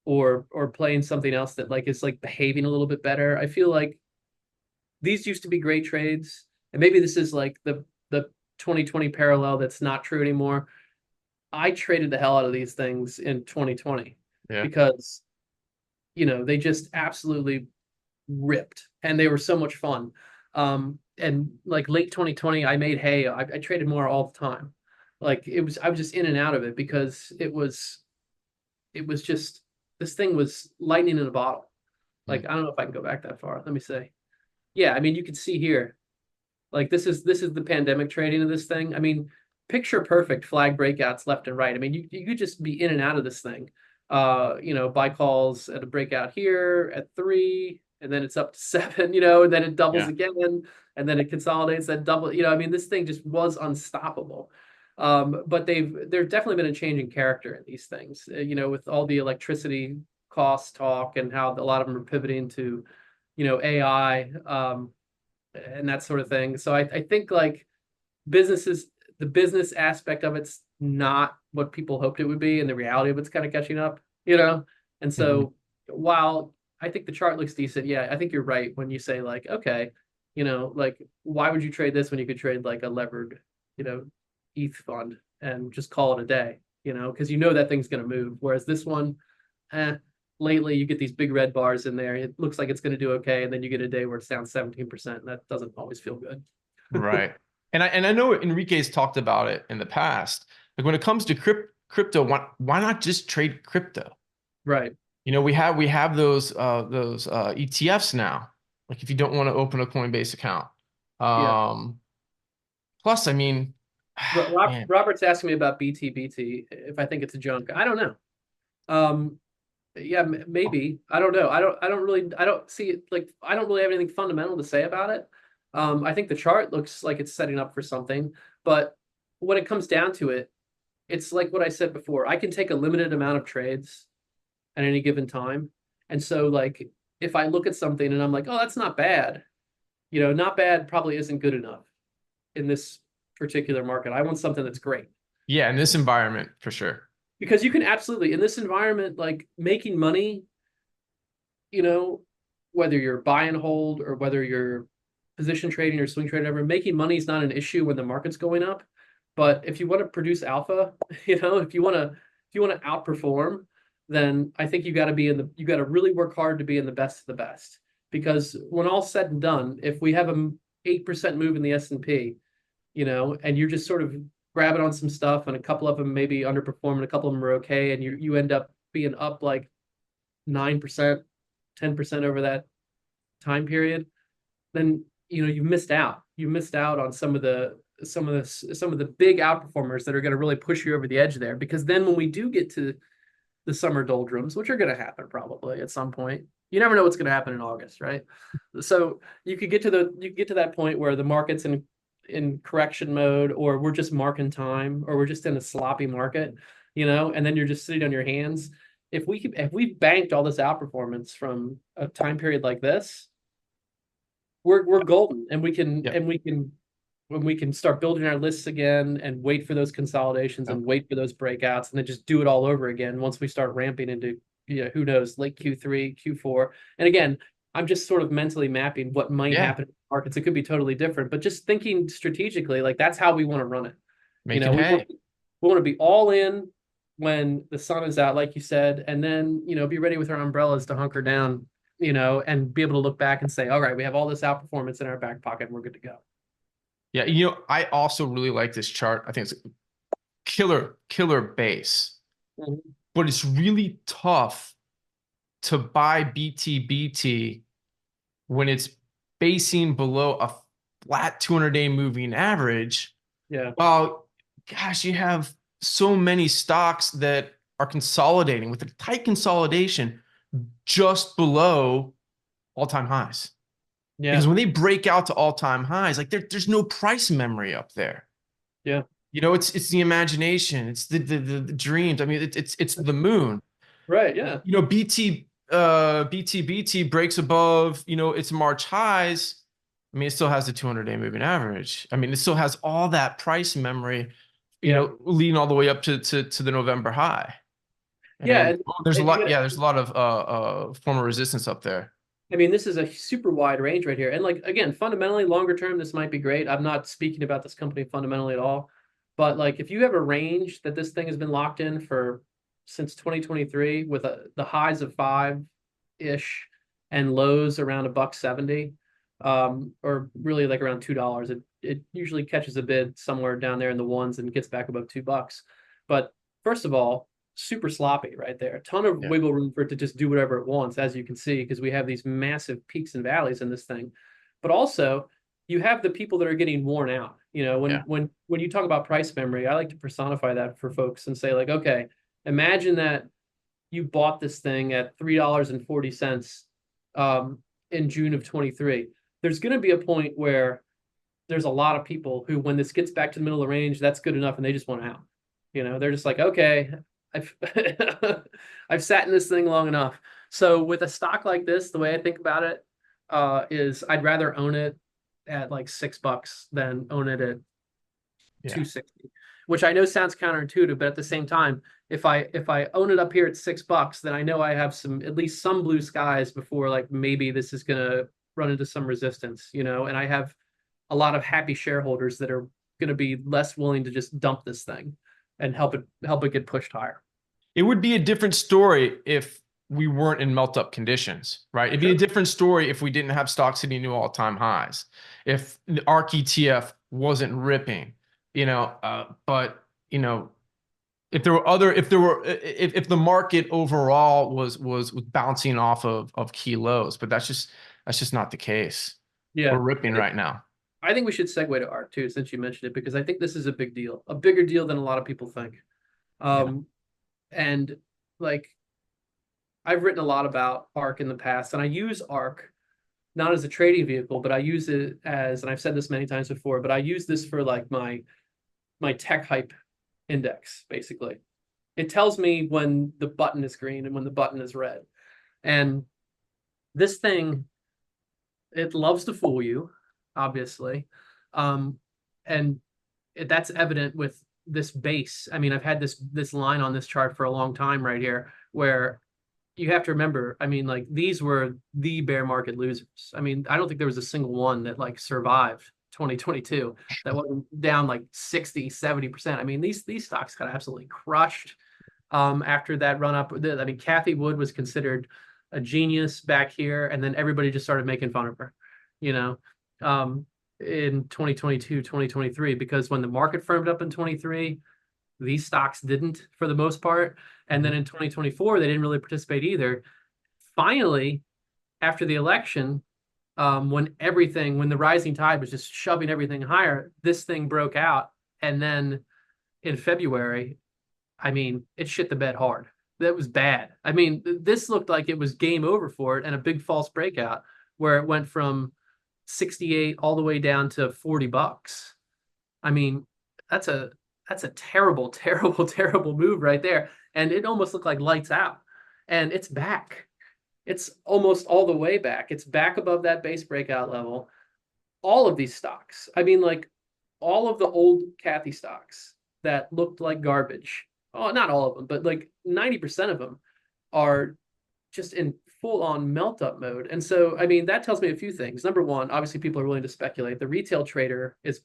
or playing something else that like is like behaving a little bit better. I feel like these used to be great trades, and maybe this is like the 2020 parallel that's not true anymore. I traded the hell out of these things in 2020 Yeah. because they just absolutely ripped and they were so much fun. And like late 2020, I made hay. I traded more all the time. Like I was just in and out of it because it was just this thing was lightning in a bottle. Mm. Like I don't know if I can go back that far. Let me say. Yeah, I mean you can see here. Like this is the pandemic trading of this thing. I mean, picture perfect flag breakouts left and right. I mean, you could just be in and out of this thing. Buy calls at a breakout here at 3, and then it's up to 7, and then it doubles Yeah. again, and then it consolidates that double, I mean, this thing just was unstoppable. But there's definitely been a change in character in these things, with all the electricity cost talk and how a lot of them are pivoting to, AI, and that sort of thing. So I think like the business aspect of it's not what people hoped it would be, and the reality of it's kind of catching up, And so while I think the chart looks decent, yeah, I think you're right when you say like, okay, like why would you trade this when you could trade like a levered, ETH fund and just call it a day, because that thing's going to move. Whereas this one, lately you get these big red bars in there. It looks like it's going to do okay, and then you get a day where it's down 17%. And that doesn't always feel good. Right. And I know Enrique's talked about it in the past. Like when it comes to crypto, why not just trade crypto? Right. We have those ETFs now. Like if you don't want to open a Coinbase account. Plus, I mean, Robert's asking me about BTBT, if I think it's a junk. I don't know. Yeah, maybe. I don't know. I don't see it, like I don't really have anything fundamental to say about it. I think the chart looks like it's setting up for something, but when it comes down to it, it's like what I said before. I can take a limited amount of trades at any given time. And so like if I look at something and I'm like, oh, that's not bad, not bad probably isn't good enough in this particular market. I want something that's great. Yeah, in this environment, for sure. Because you can absolutely, in this environment, like making money, whether you're buy and hold or whether you're position trading or swing trading, whatever, making money is not an issue when the market's going up. But if you want to produce alpha, if you want to outperform, then I think you got to really work hard to be in the best of the best. Because when all's said and done, if we have a 8% move in the S&P, and you're just sort of grabbing on some stuff, and a couple of them maybe underperform and a couple of them are okay, and you end up being up like 9%, 10% over that time period, then you've missed out. You missed out on some of the big outperformers that are going to really push you over the edge there. Because then when we do get to the summer doldrums, which are going to happen probably at some point, you never know what's going to happen in August, right? So you could get to that point where the market's in correction mode, or we're just marking time, or we're just in a sloppy market, and then you're just sitting on your hands. If we banked all this outperformance from a time period like this, we're golden, and we can start building our lists again and wait for those consolidations and wait for those breakouts, and then just do it all over again once we start ramping into who knows, late Q3, Q4. And again, I'm just sort of mentally mapping what might happen in markets. It could be totally different, but just thinking strategically, like that's how we want to run it. We want to be all in when the sun is out, like you said, and then be ready with our umbrellas to hunker down, and be able to look back and say, all right, we have all this outperformance in our back pocket and we're good to go. Yeah, I also really like this chart. I think it's a killer base. Mm-hmm. But it's really tough to buy BTBT when it's basing below a flat 200-day moving average. Yeah. Well, gosh, you have so many stocks that are consolidating with a tight consolidation just below all-time highs. Yeah. Because when they break out to all-time highs, like there's no price memory up there. Yeah. It's the imagination, it's the dreams. I mean, it's the moon. Right. Yeah. BTBT breaks above, its March highs. I mean, it still has the 200-day moving average. I mean, it still has all that price memory, leading all the way up to the November high. And there's a lot of form of resistance up there. I mean, this is a super wide range right here. And like, again, fundamentally, longer term, this might be great. I'm not speaking about this company fundamentally at all. But like, if you have a range that this thing has been locked in for since 2023 with the highs of 5-ish and lows around $1.70, or really like around $2, it usually catches a bid somewhere down there in the ones and gets back above $2. But first of all, super sloppy right there. A ton of wiggle room for it to just do whatever it wants, as you can see, because we have these massive peaks and valleys in this thing. But also, you have the people that are getting worn out. When you talk about price memory, I like to personify that for folks and say, like, okay, imagine that you bought this thing at $3.40 in June of 23. There's going to be a point where there's a lot of people who, when this gets back to the middle of the range, that's good enough, and they just want out. They're just like, okay, I've I've sat in this thing long enough. So with a stock like this, the way I think about it is I'd rather own it at like $6 than own it at 260, which I know sounds counterintuitive, but at the same time, if I own it up here at $6, then I know I have at least some blue skies before like maybe this is gonna run into some resistance, and I have a lot of happy shareholders that are gonna be less willing to just dump this thing and help it get pushed higher. It would be a different story if we weren't in melt-up conditions, right? It'd be a different story if we didn't have stocks hitting new all-time highs, if the ARK ETF wasn't ripping, but if the market overall was bouncing off of key lows, but that's just not the case. Yeah, we're ripping right now. I think we should segue to ARK too, since you mentioned it, because I think this is a big deal, a bigger deal than a lot of people think. And like, I've written a lot about ARK in the past, and I use ARK not as a trading vehicle, but I use it as, and I've said this many times before, but I use this for like my tech hype index, basically. It tells me when the button is green and when the button is red. And this thing, it loves to fool you, obviously. And that's evident with this base. I mean, I've had this line on this chart for a long time right here, where you have to remember, I mean, like, these were the bear market losers. I mean, I don't think there was a single one that like survived 2022 that wasn't down like 60-70%. I mean, these stocks got absolutely crushed after that run up. I mean, Cathie Wood was considered a genius back here, and then everybody just started making fun of her, in 2022, 2023, because when the market firmed up in 23, these stocks didn't, for the most part. And then in 2024, they didn't really participate either. Finally, after the election, when the rising tide was just shoving everything higher, this thing broke out. And then in February, I mean, it shit the bed hard. That was bad. I mean, this looked like it was game over for it, and a big false breakout where it went from 68 all the way down to $40. I mean, that's a terrible, terrible, terrible move right there. And it almost looked like lights out. And it's back. It's almost all the way back. It's back above that base breakout level. All of these stocks, I mean, like, all of the old Cathie stocks that looked like garbage. Oh, not all of them, but like 90% of them are just in full-on melt-up mode. And so, I mean, that tells me a few things. Number one, obviously people are willing to speculate. The retail trader is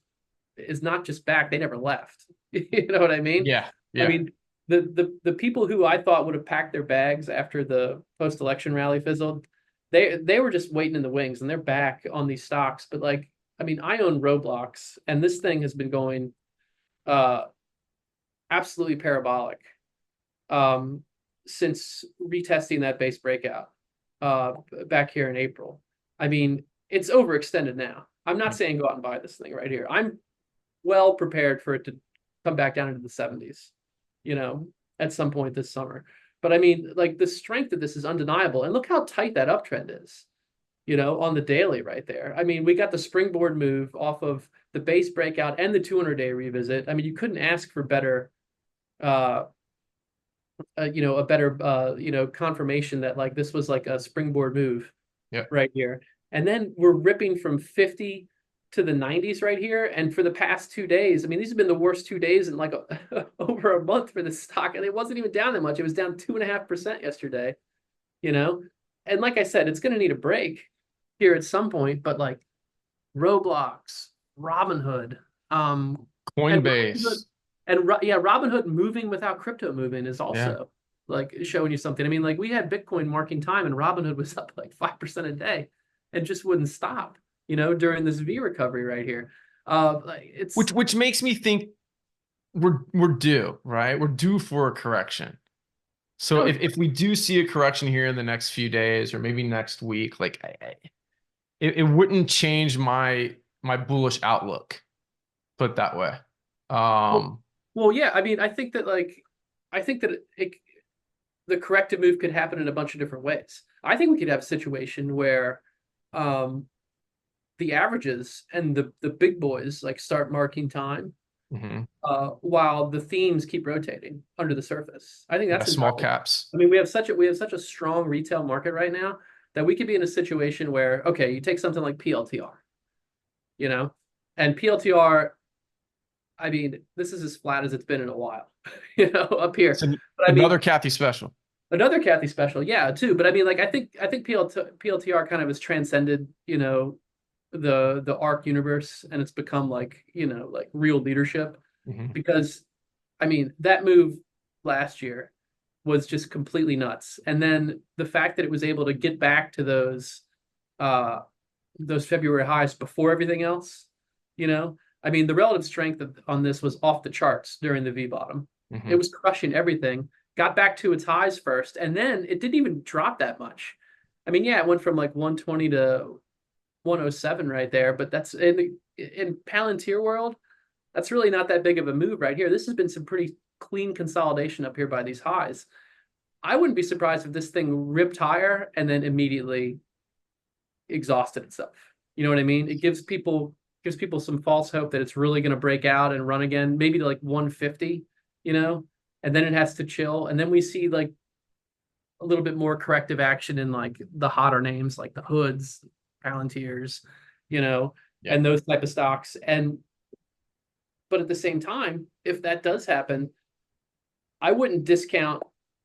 not just back, they never left. You know what I mean? Yeah. I mean, the people who I thought would have packed their bags after the post-election rally fizzled, they were just waiting in the wings, and they're back on these stocks. But like, I mean, I own Roblox, and this thing has been going absolutely parabolic since retesting that base breakout back here in April. I mean, it's overextended now. I'm not saying go out and buy this thing right here. I'm well prepared for it to come back down into the 70s, at some point this summer. But I mean, like, the strength of this is undeniable. And look how tight that uptrend is, on the daily right there. I mean, we got the springboard move off of the base breakout and the 200-day revisit. I mean, you couldn't ask for better, a better, confirmation that like this was like a springboard move right here. And then we're ripping from 50 to the 90s right here. And for the past 2 days, I mean, these have been the worst 2 days in like over a month for the stock. And it wasn't even down that much. It was down 2.5% yesterday, And like I said, it's going to need a break here at some point, but like Roblox, Robinhood, Coinbase. And Robinhood moving without crypto moving is also like showing you something. I mean, like, we had Bitcoin marking time and Robinhood was up like 5% a day and just wouldn't stop, during this V recovery right here. It's which makes me think we're due, right? We're due for a correction. So if we do see a correction here in the next few days or maybe next week, like, it wouldn't change my bullish outlook, put it that way. Well, yeah, I mean, I think that the corrective move could happen in a bunch of different ways. I think we could have a situation where the averages and the big boys like start marking time, Mhm. while the themes keep rotating under the surface. I think Yeah, that's small entirely. caps. I mean, we have such a strong retail market right now that we could be in a situation where, okay, you take something like PLTR, you know, and PLTR, I mean, this is as flat as it's been in a while, up here. It's But I another mean, Kathy special. another Kathy special, yeah, too. But I mean, like, I think PLTR kind of has transcended, the ARC universe, and it's become like, like real leadership, Mhm. because I mean, that move last year was just completely nuts. And then the fact that it was able to get back to those February highs before everything else, I mean, the relative strength on this was off the charts during the V bottom. It Mhm. was crushing everything, got back to its highs first, and then it didn't even drop that much. I mean, yeah, it went from like 120 to 107 right there, but that's in Palantir world, that's really not that big of a move right here. This has been some pretty clean consolidation up here by these highs. I wouldn't be surprised if this thing ripped higher and then immediately exhausted itself. You know what I mean? It gives people some false hope that it's really going to break out and run again, maybe to like 150, and then it has to chill. And then we see like a little bit more corrective action in like the hotter names like the Hoods, Palantirs, Yeah. and those type of stocks. But at the same time, if that does happen, I wouldn't discount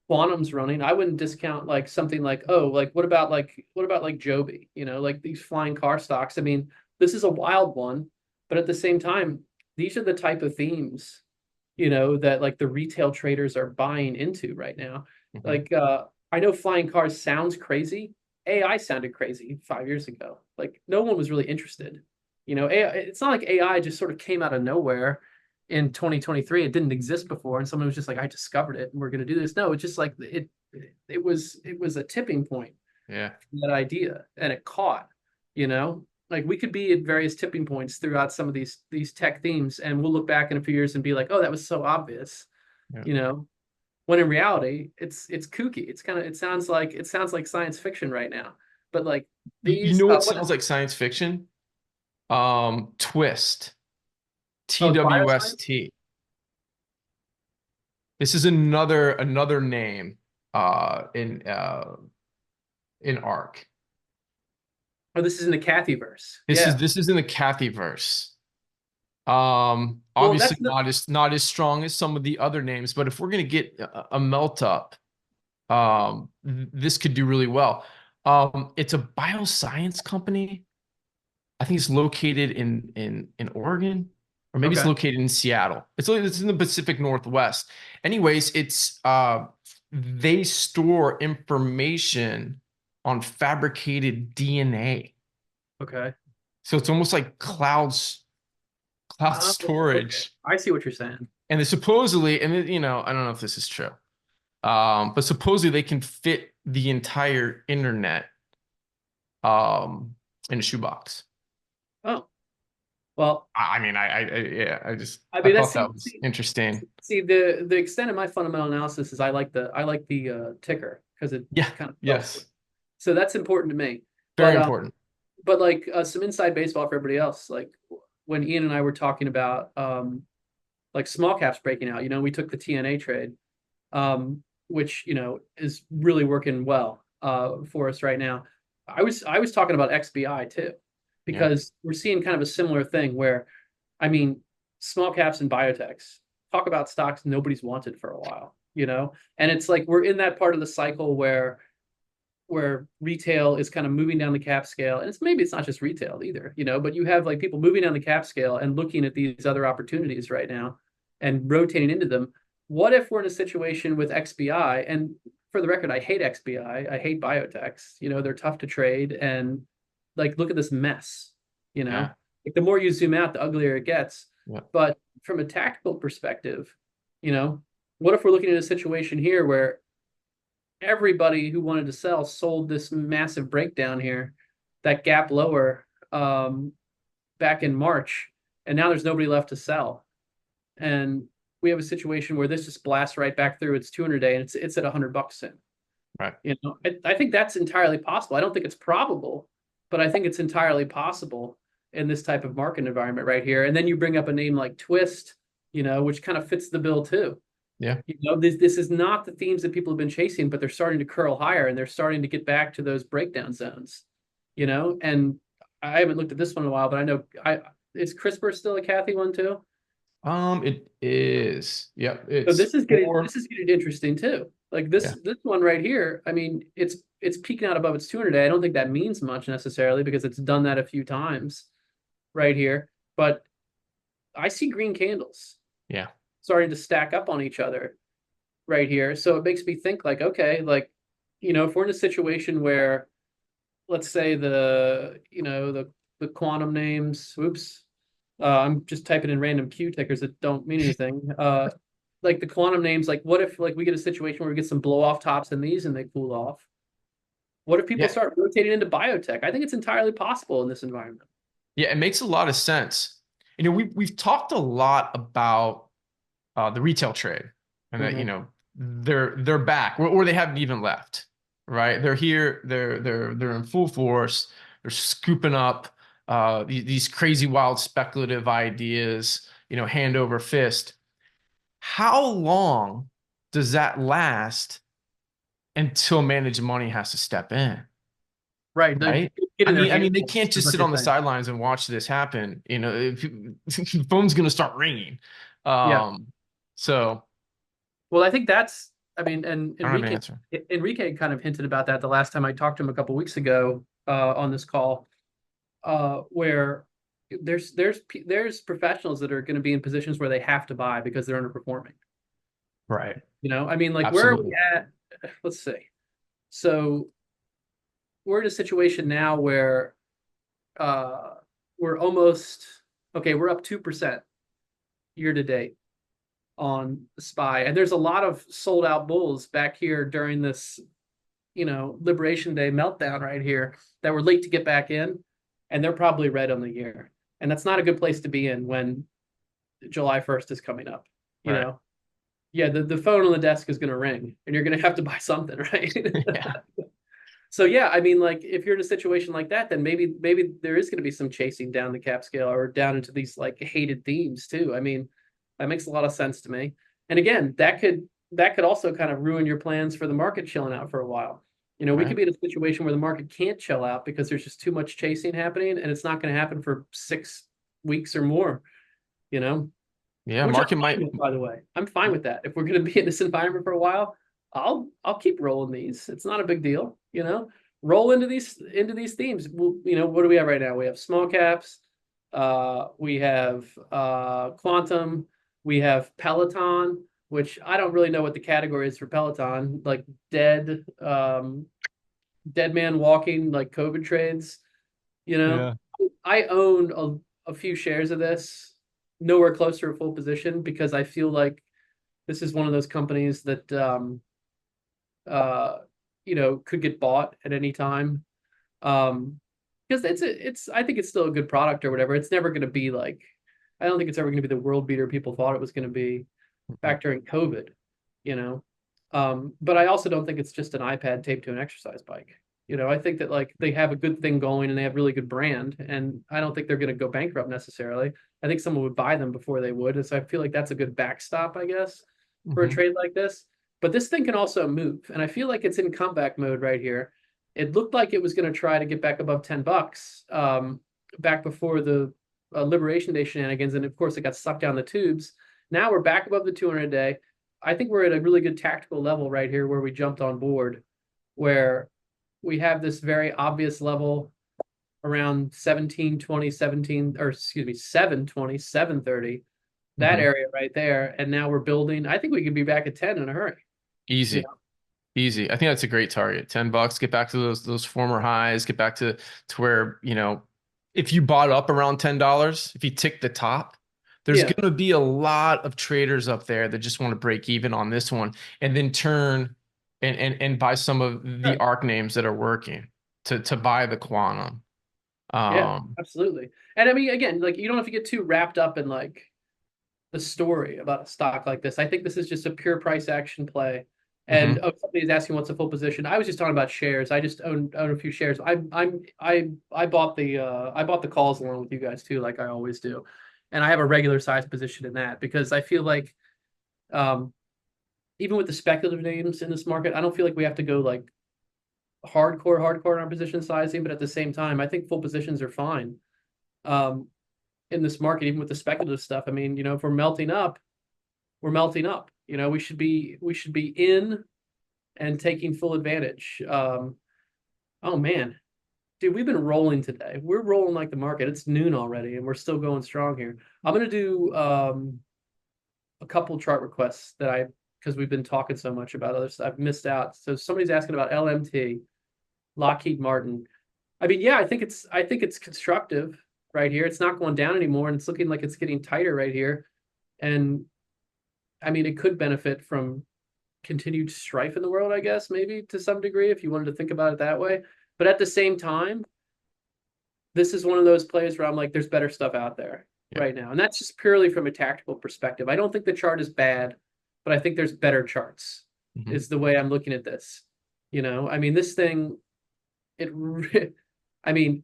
Quantum's running. I wouldn't discount like something like, oh, like what about like Joby, like these flying car stocks. I mean, this is a wild one, but at the same time, these are the type of themes, that like the retail traders are buying into right now. Mhm. Like I know flying cars sounds crazy. AI sounded crazy 5 years ago. Like no one was really interested. AI, it's not like AI just sort of came out of nowhere in 2023. It didn't exist before, and someone was just like, I discovered it and we're going to do this. No, it's just like it was a tipping point Yeah. for that idea, and it caught, you know like we could be at various tipping points throughout some of these tech themes, and we'll look back in a few years and be like, oh, that was so obvious, Yeah. you know when in reality it's kooky. It sounds like science fiction right now, but like You these know what what sounds is like science fiction? Twist. oh, bioscience. TWST. This is another name in ARC. Oh, this is in the Cathyverse. This is Yeah. this is in the Cathyverse. Well, Obviously that's the not as strong as some of the other names, but if we're gonna get a melt up, this could do really well. It's a bioscience company. I think it's located in Oregon, or maybe it's okay. located in Seattle. It's in the Pacific Northwest. Anyways, it's they store information on fabricated DNA. Okay. So it's almost like cloud Oh, okay. storage. I see what you're saying. And they supposedly, I don't know if this is true, but supposedly they can fit the entire internet in a shoebox. Oh, well, I mean, yeah, I I mean, thought that was interesting. the extent of my fundamental analysis is I like the ticker because it Yeah, kind of spells it. yes, So that's important to me. very But important. like some inside baseball for everybody else. Like when Ian and I were talking about like small caps breaking out, we took the TNA trade, which is really working well for us right now. I was talking about XBI too, Yeah, because we're seeing kind of a similar thing where, I mean, small caps and biotechs, talk about stocks nobody's wanted for a while, and it's like we're in that part of the cycle where retail is kind of moving down the cap scale, and it's not just retail either, but you have like people moving down the cap scale and looking at these other opportunities right now and rotating into them. What if we're in a situation with XBI? And for the record, I hate XBI. I hate biotechs. They're tough to trade, and like look at this mess. You know, yeah, like the more you zoom out, the uglier it gets. yeah. But from a tactical perspective, you know, what if we're looking at a situation here where everybody who wanted to sell sold this massive breakdown here, that gap lower, back in March, and now there's nobody left to sell, and we have a situation where this just blasts right back through its 200-day, and it's at $100 soon. Right. I think that's entirely possible. I don't think it's probable, but I think it's entirely possible in this type of market environment right here. And then you bring up a name like Twist, which kind of fits the bill too. Yeah. This is not the themes that people have been chasing, but they're starting to curl higher and they're starting to get back to those breakdown zones, and I haven't looked at this one in a while, but I know is CRISPR still a Kathy one too? It is. Yep. So It's this is four. getting interesting too. Like Yeah. this one right here. I mean, it's peaking out above its 200 day. I don't think that means much necessarily because it's done that a few times right here. But I see green candles Yeah. starting to stack up on each other right here. So it makes me think like, okay, like, if we're in a situation where, let's say the quantum names, oops, I'm just typing in random Q tickers that don't mean anything. Like the quantum names, like what if like we get a situation where we get some blow off tops in these and they cool off? What if people Yeah. start rotating into biotech? I think it's entirely possible in this environment. Yeah. It makes a lot of sense. We've talked a lot about the retail trade, and that Mhm. they're back, or they haven't even left, right? They're here. They're in full force. They're scooping up these crazy, wild, speculative ideas, hand over fist. How long does that last until managed money has to step in? Right. They're Right. getting their I mean, hands they on can't is just what sit you're on the saying. sidelines and watch this happen. The phone's going to start ringing. Yeah. Um, so Well, I think that's, I mean, and I don't have an answer. Enrique kind of hinted about that the last time I talked to him a couple weeks ago on this call, where there's professionals that are going to be in positions where they have to buy because they're underperforming. Right. I mean, like where are we Absolutely. at? Let's see. So we're in a situation now where uh, we're almost okay. We're up 2% year to date on the SPY, and there's a lot of sold out bulls back here during this Liberation Day meltdown right here that were late to get back in, and they're probably red on the year, and that's not a good place to be in when July 1st is coming up. You Right. know, yeah, the phone on the desk is going to ring, and you're going to have to buy something, right? Yeah. So yeah, I mean, like if you're in a situation like that, then maybe there is going to be some chasing down the cap scale or down into these like hated themes too. I mean, that makes a lot of sense to me. And again, that could also kind of ruin your plans for the market chilling out for a while. We could Right. be in a situation where the market can't chill out because there's just too much chasing happening, and it's not going to happen for 6 weeks or more. You know, Yeah. which I'm Market fine might. with, by the way. I'm fine with that. If we're going to be in this environment for a while, I'll keep rolling these. It's not a big deal. Roll into these themes. What do we have right now? We have small caps, we have quantum, we have Peloton, which I don't really know what the category is for Peloton, like dead man walking, like COVID trades. You know, Yeah. I own a few shares of this, nowhere close to a full position because I feel like this is one of those companies that uh, could get bought at any time. Because I think it's still a good product or whatever. It's never going to be like, I don't think it's ever going to be the world beater people thought it was going to be back during COVID, you know. But I also don't think it's just an iPad taped to an exercise bike. I think that like they have a good thing going and they have really good brand, and I don't think they're going to go bankrupt necessarily. I think someone would buy them before they would, and so I feel like that's a good backstop, I guess, for a Hmm. trade like this. But this thing can also move, and I feel like it's in comeback mode right here. It looked like it was going to try to get back above $10, back before the Liberation Day shenanigans, and of course it got sucked down the tubes. Now we're back above the 200 day. I think we're at a really good tactical level right here where we jumped on board, where we have this very obvious level around 1720, 17, or excuse me, 720, 730, that Hmm. area right there. And now we're building. I think we could be back at 10 in a hurry. You Easy. know? Easy. I think that's a great target. $10. Get back to those former highs. Get back to where, if you bought up around $10, if you tick the top, there's Yeah. going to be a lot of traders up there that just want to break even on this one and then turn and buy some of the Right. ARC names that are working to buy the quantum. Yeah, Um, absolutely. And I mean, again, like you don't have to get too wrapped up in like the story about a stock like this. I think this is just a pure price action play. And Hmm. somebody's asking what's a full position. I was just talking about shares. I just own a few shares. I bought the calls along with you guys too, like I always do, and I have a regular size position in that because I feel like um, even with the speculative names in this market, I don't feel like we have to go like hardcore in our position sizing, but at the same time, I think full positions are fine um, in this market, even with the speculative stuff. I mean, if we're melting up, we're melting up. We should be in and taking full advantage. Oh man, dude, we've been rolling today. We're rolling like the market. It's noon already, and we're still going strong here. I'm gonna do a couple chart requests because we've been talking so much about other stuff. I've missed out. So somebody's asking about LMT, Lockheed Martin. I mean, yeah, I think it's constructive right here. It's not going down anymore, and it's looking like it's getting tighter right here. And I mean, it could benefit from continued strife in the world, I guess, maybe to some degree, if you wanted to think about it that way. But at the same time, this is one of those plays where I'm like, there's better stuff out there Yeah. right now. And that's just purely from a tactical perspective. I don't think the chart is bad, but I think there's better charts, Hmm. is the way I'm looking at this. I mean, this thing, it, I mean,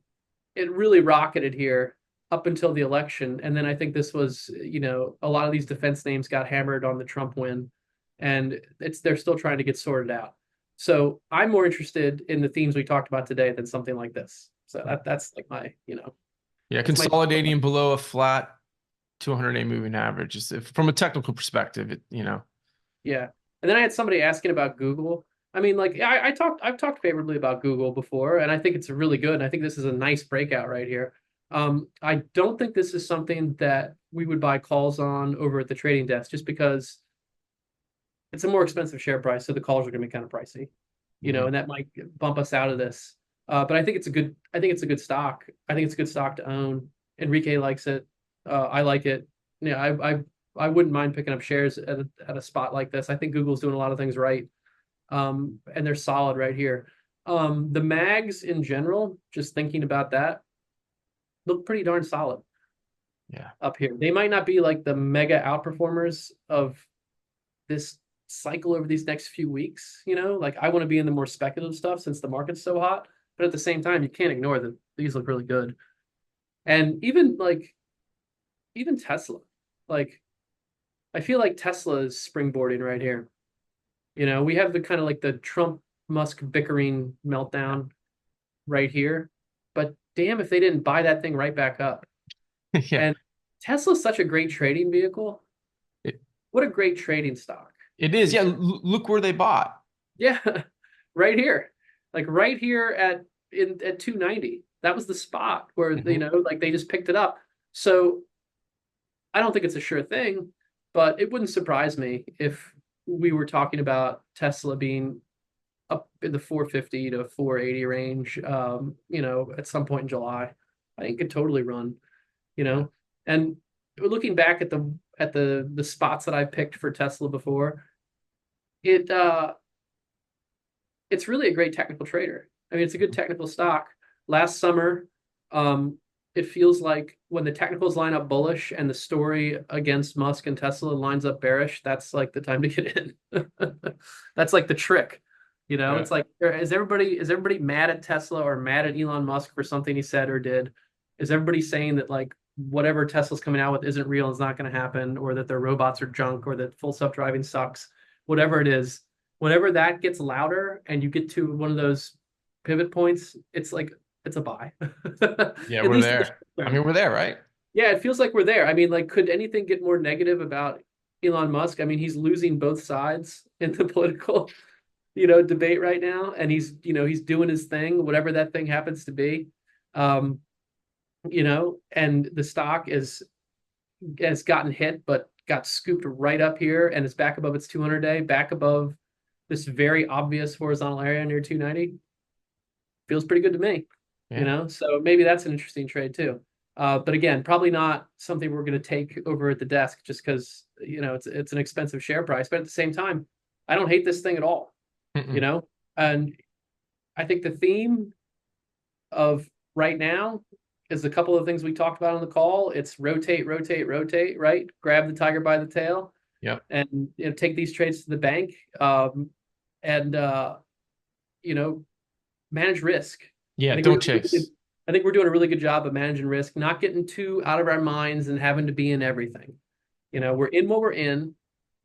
it really rocketed here up until the election. And then I think this was, a lot of these defense names got hammered on the Trump win, and they're still trying to get sorted out. So I'm more interested in the themes we talked about today than something like this. So that's like Yeah, that's my consolidating below a flat 200-day moving average is from a technical perspective, yeah. And then I had somebody asking about Google. I mean, like I've talked favorably about Google before, and I think it's really good. And I think this is a nice breakout right here. I don't think this is something that we would buy calls on over at the trading desk, just because it's a more expensive share price, so the calls are going to be kind of pricey, Mhm. and that might bump us out of this. But I think it's a good. I think it's a good stock. I think it's a good stock to own. Enrique likes it. I like it. Yeah, I wouldn't mind picking up shares at a spot like this. I think Google's doing a lot of things right, and they're solid right here. The mags in general, just thinking about that, look pretty darn solid Yeah. up here. They might not be like the mega outperformers of this cycle over these next few weeks. Like I want to be in the more speculative stuff since the market's so hot, but at the same time, you can't ignore that these look really good. And even Tesla, like I feel like Tesla is springboarding right here. We have the kind of like the Trump Musk bickering meltdown right here, but damn if they didn't buy that thing right back up. Yeah. And Tesla's such a great trading vehicle. It, What a great trading stock. it is. Yeah. Look where they bought. Yeah, right here. Like right here at 290. That was the spot where Mhm. like they just picked it up. So I don't think it's a sure thing, but it wouldn't surprise me if we were talking about Tesla being up in the 450 to 480 range, at some point in July. I think it could totally run, you Yeah. know. And looking back at the spots that I picked for Tesla before, it it's really a great technical trader. I mean, it's a good technical stock. Last summer, um, it feels like when the technicals line up bullish and the story against Musk and Tesla lines up bearish, that's like the time to get in. That's like the trick. Yeah. It's like is everybody mad at Tesla or mad at Elon Musk for something he said or did? Is everybody saying that like whatever Tesla's coming out with isn't real, it's not going to happen, or that their robots are junk, or that full self-driving sucks? Whatever it is, whenever that gets louder and you get to one of those pivot points, it's like it's a buy. Yeah. At We're least in the there. short I mean, term. we're there, right? Yeah, it feels like we're there. I mean, like, could anything get more negative about Elon Musk? I mean, he's losing both sides in the political, debate right now, and he's doing his thing, whatever that thing happens to be. Um, and the stock has gotten hit, but got scooped right up here and is back above its 200-day, back above this very obvious horizontal area near 290. Feels pretty good to me, Yeah. So maybe that's an interesting trade too. But again, probably not something we're going to take over at the desk just because, it's an expensive share price. But at the same time, I don't hate this thing at all, Mm-mm. and I think the theme of right now is a couple of things we talked about on the call. It's rotate, rotate, rotate, right? Grab the tiger by the tail Yep. and take these trades to the bank. and you know, manage risk. I Yeah, think don't we're chase. I think we're doing a really good job of managing risk, not getting too out of our minds and having to be in everything. You know, we're in what we're in.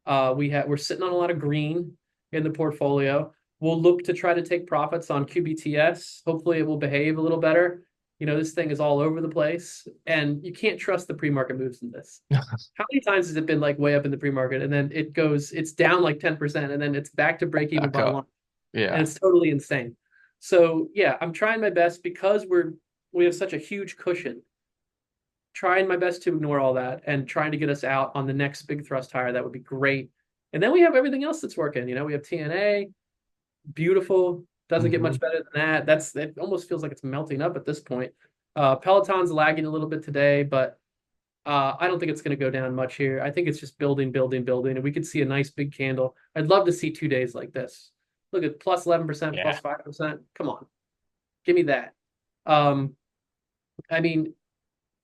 We're sitting on a lot of green in the portfolio. We'll look to try to take profits on QBTS. Hopefully it will behave a little better. You know, this thing is all over the place, and you can't trust the pre-market moves in this. How many times has it been like way up in the pre-market and then it's down like 10% and then it's back to break even Back by up. one, and Yeah. it's totally insane. So yeah, I'm trying my best because we have such a huge cushion, trying my best to ignore all that and trying to get us out on the next big thrust higher. That would be great. And then we have everything else that's working. You know, we have TNA, beautiful. Doesn't get Hmm. much better than that. It almost feels like it's melting up at this point. Peloton's lagging a little bit today, but I don't think it's going to go down much here. I think it's just building, building, building, and we could see a nice big candle. I'd love to see 2 days like this. Look at plus 11%, Yeah. plus 5%. Come on, give me that. Um, I mean,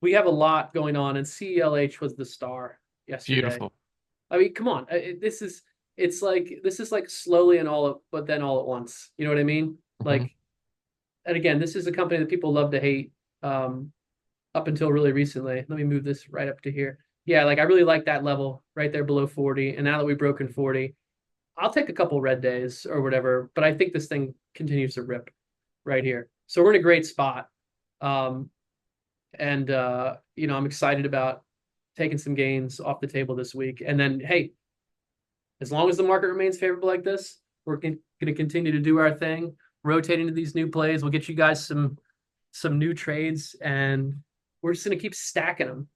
we have a lot going on, and CELH was the star yesterday. Beautiful. I mean, come on, this is like slowly and but then all at once. You know what I mean? Hmm. Like, and again, this is a company that people love to hate. Up until really recently. Let me move this right up to here. Yeah, like I really like that level right there below 40. And now that we've broken 40, I'll take a couple red days or whatever, but I think this thing continues to rip right here. So we're in a great spot. Um, and you know, I'm excited about taking some gains off the table this week. And then, hey, as long as the market remains favorable like this, we're going to continue to do our thing, rotating to these new plays. We'll get you guys some new trades, and we're just going to keep stacking them,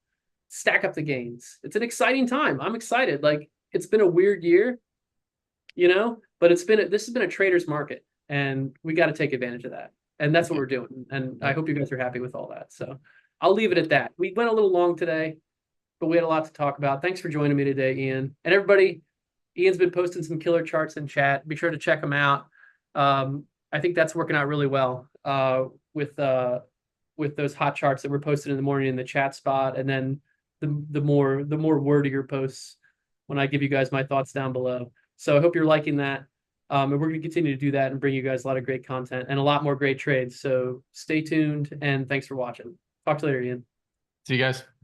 stack up the gains. It's an exciting time. I'm excited. Like, it's been a weird year, you know, but this has been a trader's market, and we got to take advantage of that. And that's what Yeah. we're doing. And I Yeah. hope you guys are happy with all that. So I'll leave it at that. We went a little long today, but we had a lot to talk about. Thanks for joining me today, Ian. And everybody, Ian's been posting some killer charts in chat. Be sure to check them out. I think that's working out really well with those hot charts that were posted in the morning in the chat spot, and then the more wordier posts when I give you guys my thoughts down below. So I hope you're liking that. And we're going to continue to do that and bring you guys a lot of great content and a lot more great trades. So stay tuned, and thanks for watching. Talk to you later, Ian. See you guys.